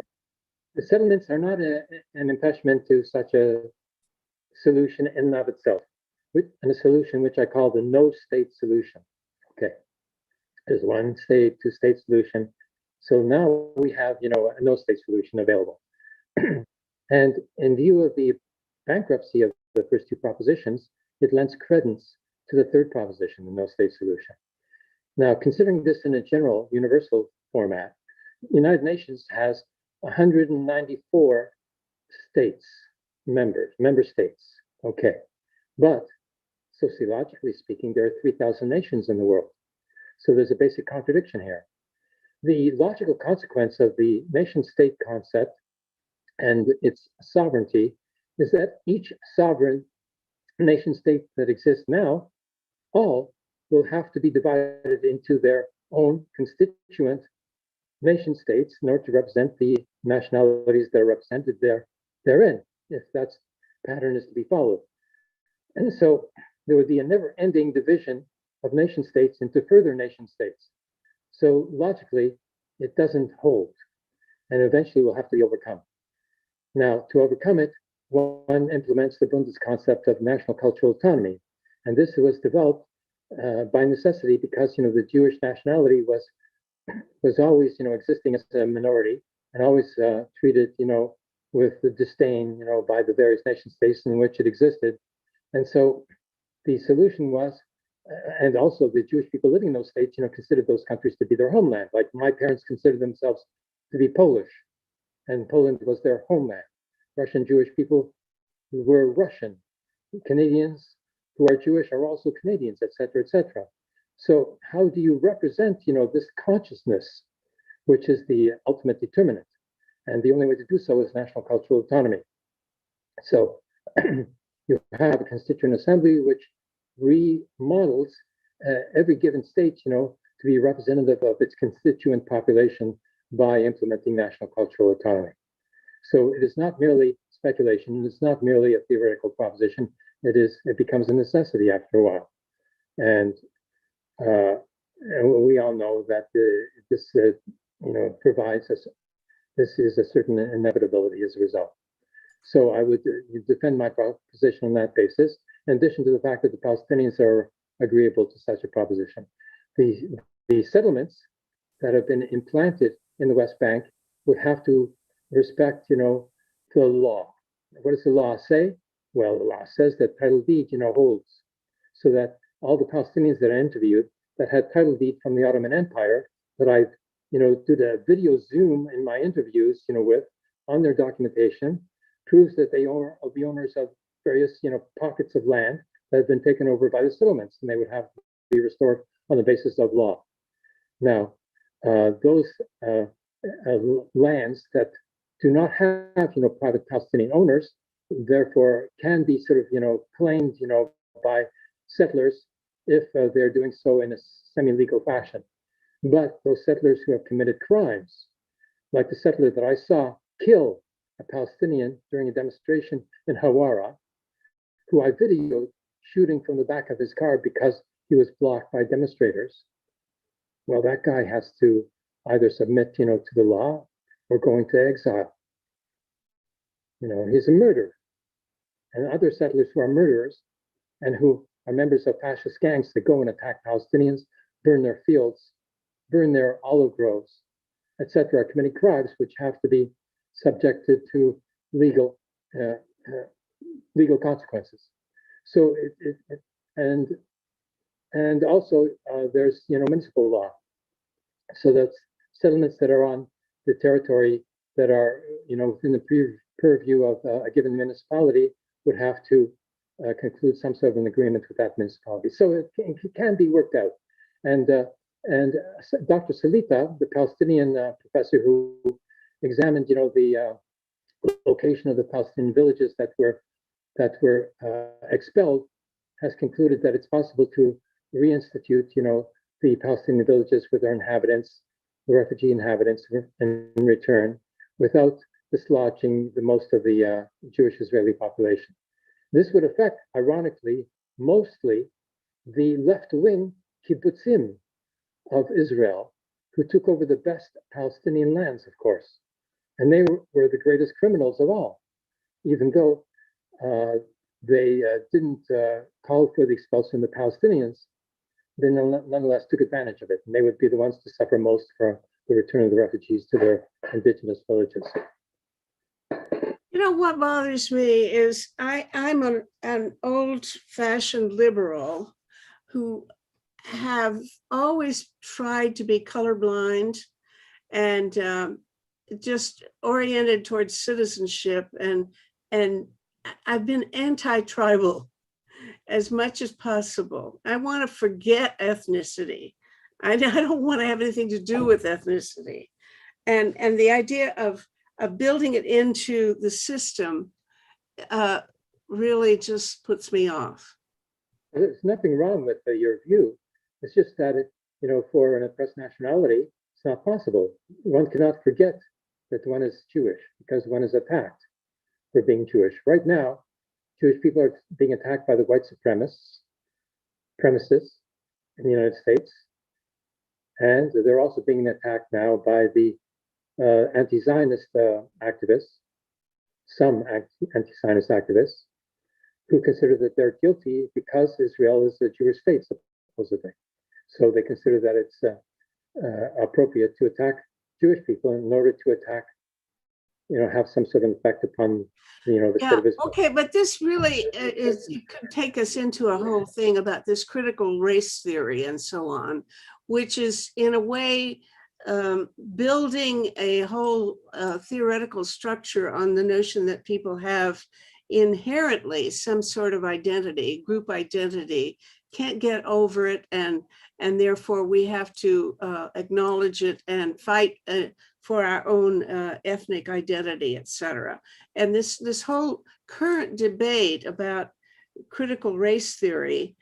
settlements are not an impediment to such a solution in and of itself, and a solution which I call the no-state solution. Okay, there's 1 state, 2-state solution. So now we have, a no-state solution available. And in view of the bankruptcy of the first 2 propositions, it lends credence to the 3rd proposition, the no-state solution. Now, considering this in a general, universal format, the United Nations has 194 states, member states. Okay, but sociologically speaking, there are 3,000 nations in the world. So there's a basic contradiction here. The logical consequence of the nation-state concept and its sovereignty is that each sovereign nation-state that exists now, all will have to be divided into their own constituent nation-states in order to represent the nationalities that are represented therein, if that pattern is to be followed. And so there would be a never-ending division of nation-states into further nation-states. So logically, it doesn't hold, and eventually will have to be overcome. Now, to overcome it, one implements the Bundes concept of national cultural autonomy, and this was developed by necessity because the Jewish nationality was always existing as a minority and always treated with the disdain by the various nation states in which it existed, and so the solution was. And also the Jewish people living in those states, considered those countries to be their homeland. Like my parents considered themselves to be Polish, and Poland was their homeland. Russian Jewish people were Russian. Canadians who are Jewish are also Canadians, etc., etc. So how do you represent, this consciousness, which is the ultimate determinant? And the only way to do so is national cultural autonomy. So you have a constituent assembly which remodels every given state, to be representative of its constituent population by implementing national cultural autonomy. So it is not merely speculation. It's not merely a theoretical proposition. It becomes a necessity after a while. And we all know that this provides us, this is a certain inevitability as a result. So I would defend my proposition on that basis, in addition to the fact that the Palestinians are agreeable to such a proposition. The settlements that have been implanted in the West Bank would have to respect, the law. What does the law say? Well, the law says that title deed, holds, so that all the Palestinians that I interviewed that had title deed from the Ottoman Empire, that I, did a video Zoom in my interviews, with, on their documentation, proves that they are the owners of various, pockets of land that have been taken over by the settlements, and they would have to be restored on the basis of law. Now, those lands that do not have, private Palestinian owners, therefore can be sort of, claimed, by settlers if they're doing so in a semi-legal fashion. But those settlers who have committed crimes, like the settler that I saw kill a Palestinian during a demonstration in Hawara, who I videoed shooting from the back of his car because he was blocked by demonstrators. Well, that guy has to either submit, to the law or go into exile. He's a murderer. And other settlers who are murderers and who are members of fascist gangs that go and attack Palestinians, burn their fields, burn their olive groves, etc., committing crimes which have to be subjected to legal consequences. So and also there's municipal law, so that settlements that are on the territory that are within the purview of a given municipality would have to conclude some sort of an agreement with that municipality. So it can be worked out. And Dr. Salita, the Palestinian professor who examined the location of the Palestinian villages that were expelled, has concluded that it's possible to reinstitute the Palestinian villages with their inhabitants, the refugee inhabitants in return, without dislodging the most of the Jewish Israeli population. This would affect, ironically, mostly the left-wing kibbutzim of Israel, who took over the best Palestinian lands, of course. And they were the greatest criminals of all, even though they didn't call for the expulsion of the Palestinians. They nonetheless took advantage of it, and they would be the ones to suffer most for the return of the refugees to their indigenous villages. What bothers me is I'm an old-fashioned liberal who have always tried to be colorblind and just oriented towards citizenship, and I've been anti-tribal as much as possible. I want to forget ethnicity. I don't want to have anything to do with ethnicity, and the idea of building it into the system really just puts me off. There's nothing wrong with your view. It's just that for an oppressed nationality, it's not possible. One cannot forget that one is Jewish because one is attacked for being Jewish. Right now, Jewish people are being attacked by the white supremacists in the United States. And they're also being attacked now by the anti-Zionist activists, some anti-Zionist activists, who consider that they're guilty because Israel is a Jewish state, supposedly. So they consider that it's appropriate to attack Jewish people in order to attack, have some sort of effect upon, the state of Israel. Okay, but this really it could take us into a whole thing about this critical race theory and so on, which is in a way building a whole theoretical structure on the notion that people have inherently some sort of identity, group identity, can't get over it, and therefore we have to acknowledge it and fight for our own ethnic identity, etc. And this whole current debate about critical race theory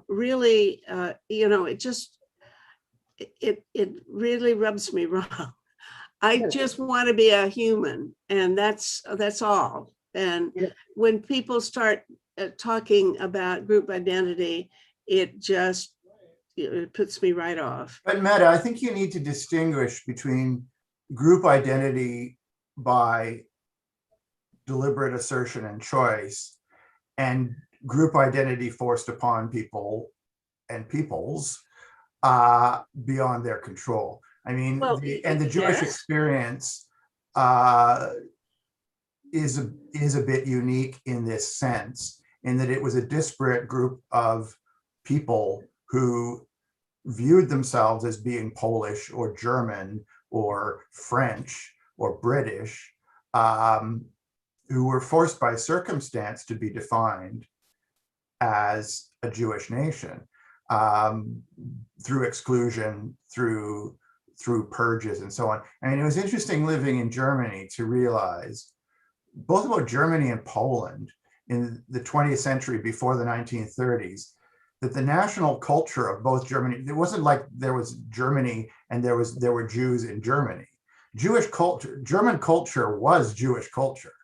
really, it really rubs me wrong. I just want to be a human, and that's all. And when people start talking about group identity, it puts me right off. But Meta, I think you need to distinguish between group identity by deliberate assertion and choice and group identity forced upon people and peoples beyond their control. I mean, the Jewish experience is a bit unique in this sense, in that it was a disparate group of people who viewed themselves as being Polish or German or French or British, who were forced by circumstance to be defined as a Jewish nation, through exclusion, through purges and so on. I mean, it was interesting living in Germany to realize both about Germany and Poland in the 20th century before the 1930s, that the national culture of both Germany, it wasn't like there was Germany and there were Jews in Germany. Jewish culture, German culture was Jewish culture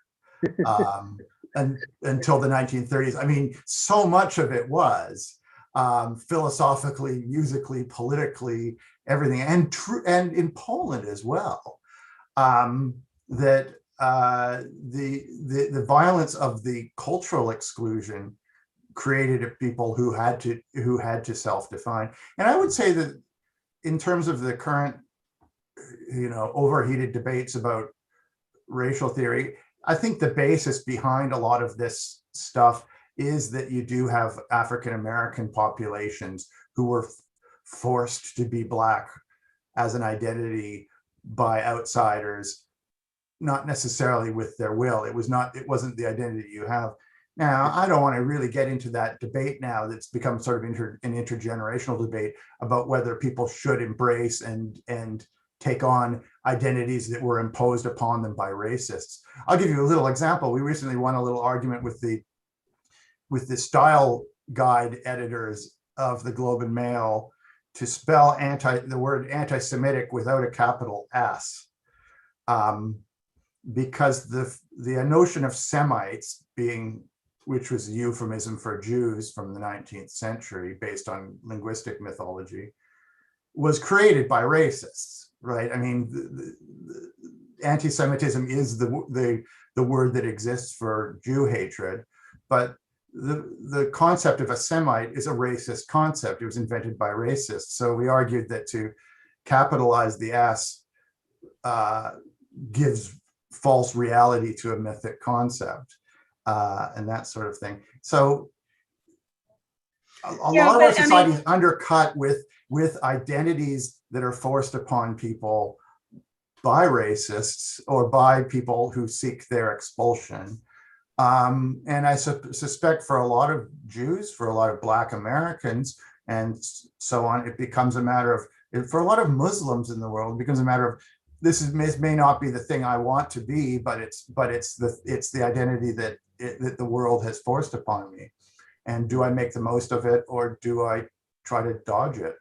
until the 1930s. I mean, so much of it was philosophically, musically, politically, everything, and in Poland as well. That the violence of the cultural exclusion created people who had to self-define. And I would say that in terms of the current, overheated debates about racial theory, I think the basis behind a lot of this stuff is that you do have African-American populations who were forced to be Black as an identity by outsiders, not necessarily with their will. It wasn't the identity you have. Now, I don't want to really get into that debate now that's become sort of an intergenerational debate about whether people should embrace and take on identities that were imposed upon them by racists. I'll give you a little example. We recently won a little argument with the style guide editors of the Globe and Mail to spell the word anti-Semitic without a capital S. Because the notion of Semites which was a euphemism for Jews from the 19th century based on linguistic mythology, was created by racists, right? I mean, the anti-Semitism is the word that exists for Jew hatred, but the concept of a Semite is a racist concept. It was invented by racists. So we argued that to capitalize the S gives false reality to a mythic concept, and that sort of thing. So a lot of our society is undercut with identities that are forced upon people by racists or by people who seek their expulsion. And I suspect for a lot of Jews, for a lot of Black Americans, and so on, it becomes a matter of, for a lot of Muslims in the world, it becomes a matter of, this may not be the thing I want to be, but it's the identity that the world has forced upon me. And do I make the most of it, or do I try to dodge it?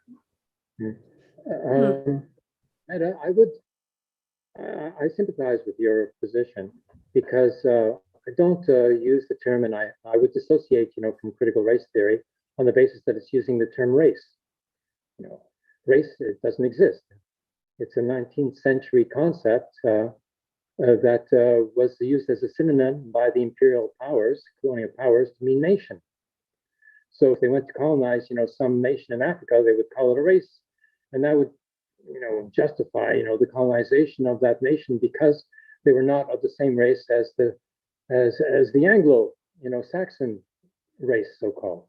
I sympathize with your position, because I don't use the term, and I would dissociate, from critical race theory on the basis that it's using the term race. Race, it doesn't exist. It's a 19th century concept that was used as a synonym by the imperial powers, colonial powers, to mean nation. So if they went to colonize, some nation in Africa, they would call it a race, and that would, justify, the colonization of that nation, because they were not of the same race as the Anglo, Saxon race, so-called.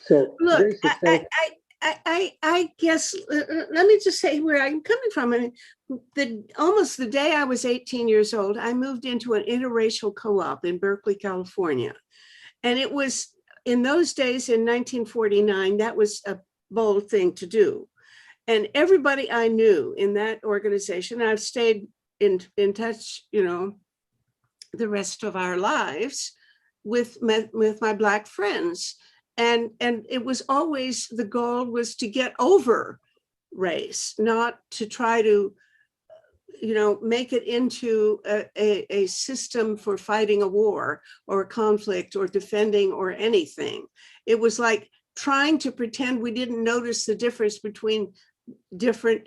So look, race itself, I guess, let me just say where I'm coming from. And almost the day I was 18 years old, I moved into an interracial co-op in Berkeley, California. And it was, in those days in 1949, that was a bold thing to do. And everybody I knew in that organization, I've stayed in touch, you know, the rest of our lives with my Black friends. And it was always, the goal was to get over race, not to try to, you know, make it into a system for fighting a war or a conflict or defending or anything. It was like trying to pretend we didn't notice the difference between different,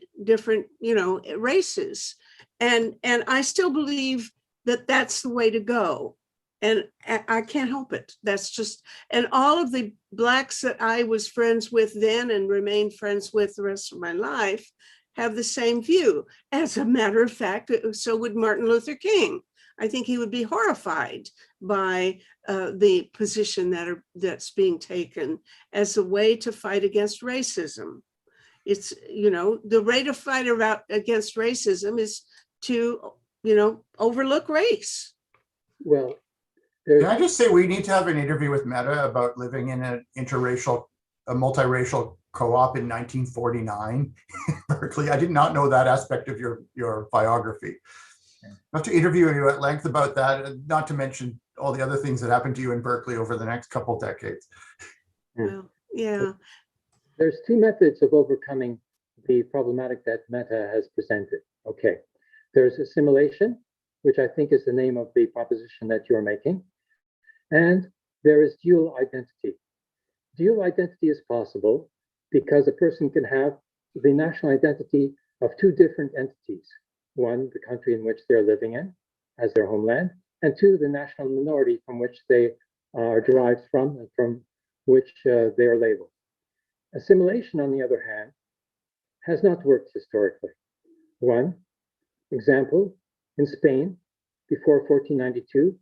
you know, races. And I still believe that that's the way to go. And I can't help it. That's just, and all of the Blacks that I was friends with then and remained friends with the rest of my life have the same view. As a matter of fact, so would Martin Luther King. I think he would be horrified by the position that's being taken as a way to fight against racism. It's, you know, the way to fight against racism is to, you know, overlook race. Well, Can I just say we need to have an interview with Meta about living in a multiracial co-op in 1949 in Berkeley. I did not know that aspect of your biography. I have to interview you at length about that, not to mention all the other things that happened to you in Berkeley over the next couple decades. Well, yeah. There's two methods of overcoming the problematic that Meta has presented. Okay, there's assimilation, which I think is the name of the proposition that you're making. And there is dual identity. Dual identity is possible because a person can have the national identity of two different entities. One, the country in which they're living in as their homeland, and two, the national minority from which they are derived from and from which they are labeled. Assimilation, on the other hand, has not worked historically. One example, in Spain, before 1492,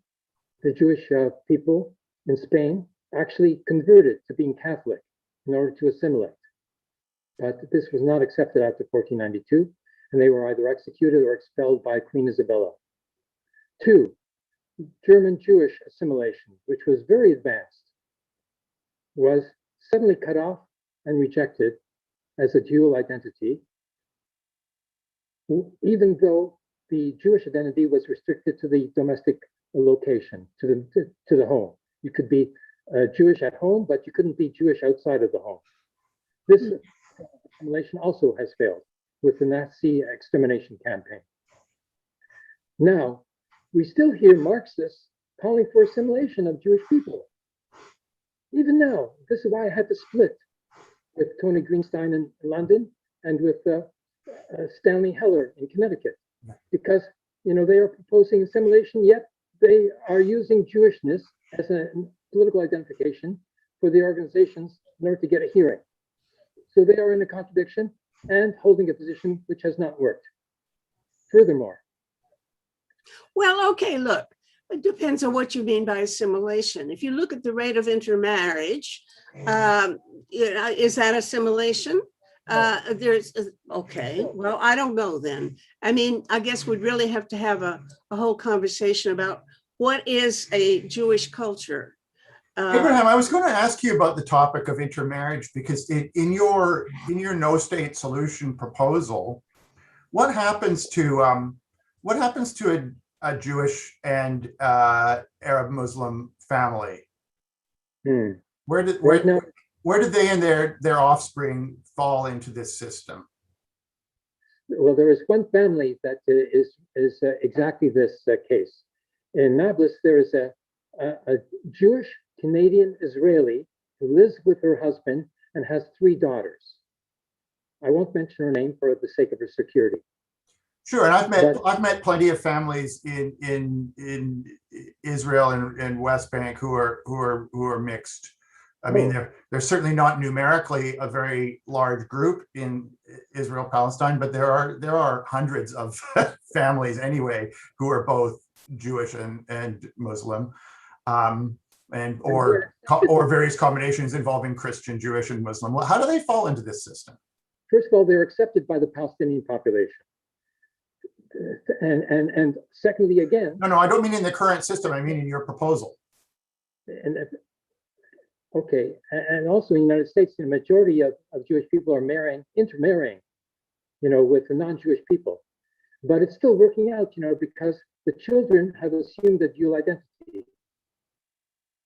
the Jewish people in Spain actually converted to being Catholic in order to assimilate. But this was not accepted after 1492, and they were either executed or expelled by Queen Isabella. Two, German Jewish assimilation, which was very advanced, was suddenly cut off and rejected as a dual identity, even though the Jewish identity was restricted to the domestic location, to the home. You could be Jewish at home, but you couldn't be Jewish outside of the home. This assimilation also has failed with the Nazi extermination campaign. Now, we still hear Marxists calling for assimilation of Jewish people. Even now, this is why I had to split with Tony Greenstein in London and with Stanley Heller in Connecticut, because, you know, they are proposing assimilation, yet they are using Jewishness as a political identification for the organizations in order to get a hearing. So they are in a contradiction and holding a position which has not worked. Furthermore. Well, okay, look, it depends on what you mean by assimilation. If you look at the rate of intermarriage, is that assimilation? Okay, well, I don't know then. I mean, I guess we'd really have to have a whole conversation about what is a Jewish culture. Abraham, I was going to ask you about the topic of intermarriage, because in your no state solution proposal, what happens to a Jewish and Arab Muslim family? Where did they and their offspring fall into this system? Well, there is one family that is exactly this case. In Nablus, there is a Jewish Canadian Israeli who lives with her husband and has 3 daughters. I won't mention her name for the sake of her security. Sure, and I've met plenty of families in Israel and West Bank who are mixed. I mean, they're certainly not numerically a very large group in Israel Palestine, but there are hundreds of families anyway who are both Jewish and Muslim. and or various combinations involving Christian, Jewish, and Muslim. Well, how do they fall into this system? First of all, they're accepted by the Palestinian population. And secondly, again. No, I don't mean in the current system. I mean in your proposal. Okay, and also in the United States, the majority of Jewish people are intermarrying, with the non-Jewish people. But it's still working out, because the children have assumed a dual identity.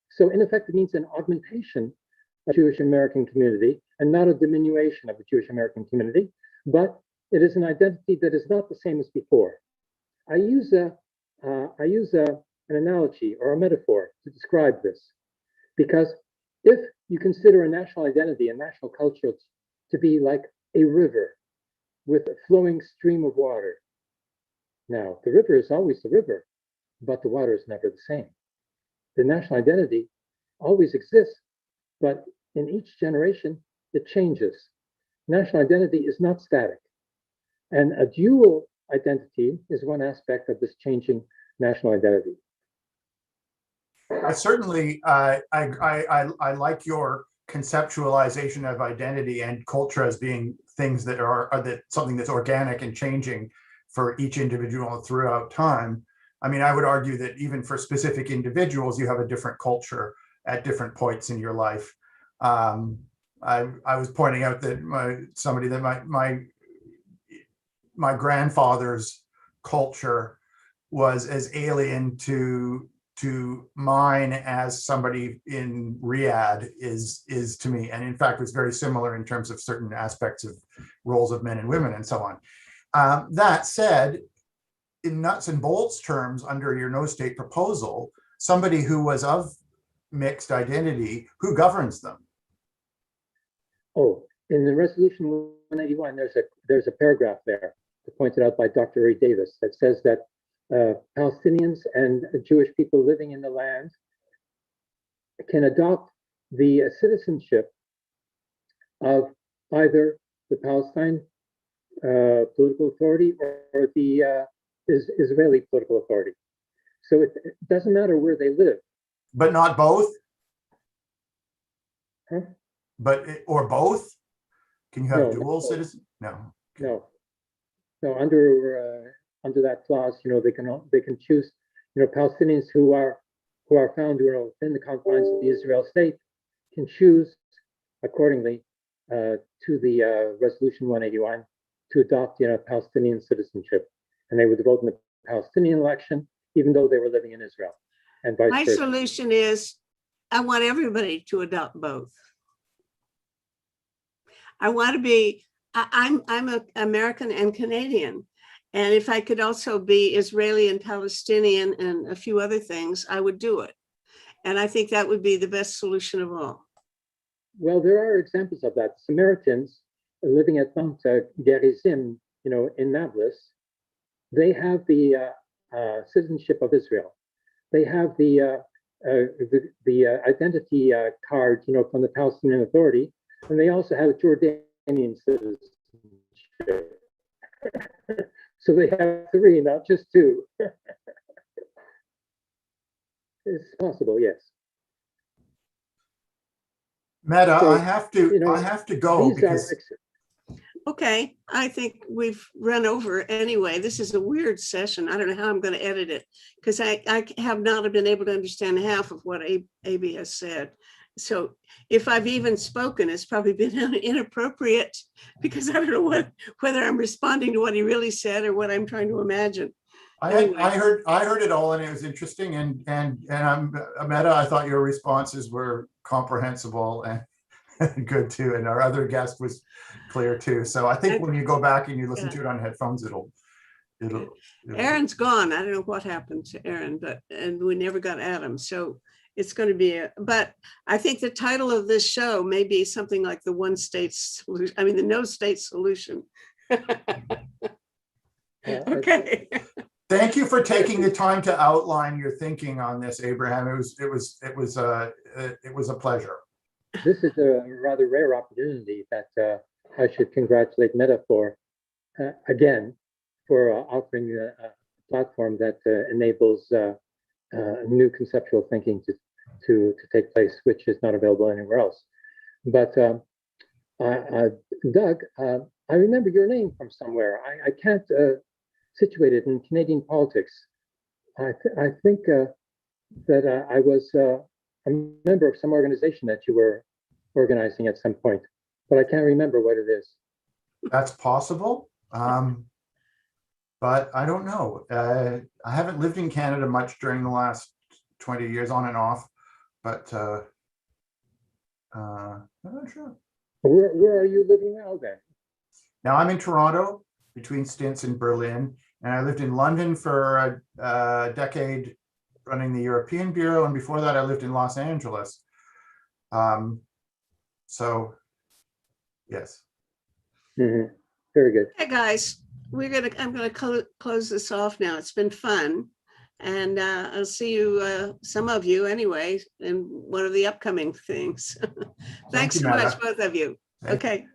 So in effect, it means an augmentation of Jewish American community and not a diminution of the Jewish American community, but it is an identity that is not the same as before. I use an analogy or a metaphor to describe this, because if you consider a national identity, a national culture, to be like a river with a flowing stream of water. Now, the river is always the river, but the water is never the same. The national identity always exists, but in each generation, it changes. National identity is not static. And a dual identity is one aspect of this changing national identity. I certainly, I like your conceptualization of identity and culture as being things that are something that's organic and changing for each individual throughout time. I mean, I would argue that even for specific individuals, you have a different culture at different points in your life. I was pointing out that my grandfather's culture was as alien to mine as somebody in Riyadh is to me, and in fact was very similar in terms of certain aspects of roles of men and women and so on. That said, in nuts and bolts terms, under your no state proposal, somebody who was of mixed identity, who governs them? Oh, in the resolution 181, there's a paragraph there pointed out by Dr. Ray Davis that says that Palestinians and Jewish people living in the land can adopt the citizenship of either the Palestine political authority or the Israeli political authority. So it doesn't matter where they live. But not both? Huh? Or both? Can you have dual citizen? No. No, under that clause, they can choose, Palestinians who are found, within the confines of the Israel state can choose accordingly to the resolution 181 to adopt, Palestinian citizenship, and they would vote in the Palestinian election, even though they were living in Israel, and vice versa. My solution is, I want everybody to adopt both. I want to be. I'm an American and Canadian. And if I could also be Israeli and Palestinian and a few other things, I would do it. And I think that would be the best solution of all. Well, there are examples of that. Samaritans living at Mount Gerizim, in Nablus, they have the citizenship of Israel. They have the identity card, from the Palestinian Authority, and they also have Jordanian citizenship. So they have three, not just two. It's possible, yes. Meta, So, I have to go because Okay, I think we've run over anyway. This is a weird session. I don't know how I'm going to edit it because I have not been able to understand half of what Abie has said. So if I've even spoken, it's probably been inappropriate because I don't know whether I'm responding to what he really said or what I'm trying to imagine. I heard it all, and it was interesting. And I'm Meta. I thought your responses were comprehensible and good too. And our other guest was clear too. So I think when you go back and you listen to it on headphones, it'll. Aaron's gone. I don't know what happened to Aaron, and we never got Adam. So it's going to be but I think the title of this show may be something like the one state solution. I mean, the no state solution. Okay. Thank you for taking the time to outline your thinking on this, Abraham. It was a pleasure. This is a rather rare opportunity that I should congratulate Meta for, again, for offering a platform that enables new conceptual thinking to take place, which is not available anywhere else. But Doug, I remember your name from somewhere. I can't situate it in Canadian politics. I think that I was a member of some organization that you were organizing at some point, but I can't remember what it is. That's possible. But I don't know. I haven't lived in Canada much during the last 20 years on and off, but I'm not sure. Where are you living now then? Now I'm in Toronto between stints in Berlin, and I lived in London for a decade running the European Bureau. And before that, I lived in Los Angeles. So yes. Mm-hmm. Very good. Hey, guys, I'm gonna close this off now. It's been fun. And I'll see you, some of you anyway, in one of the upcoming things. Thanks you, so much, Meta. both of you. Thank you. Okay.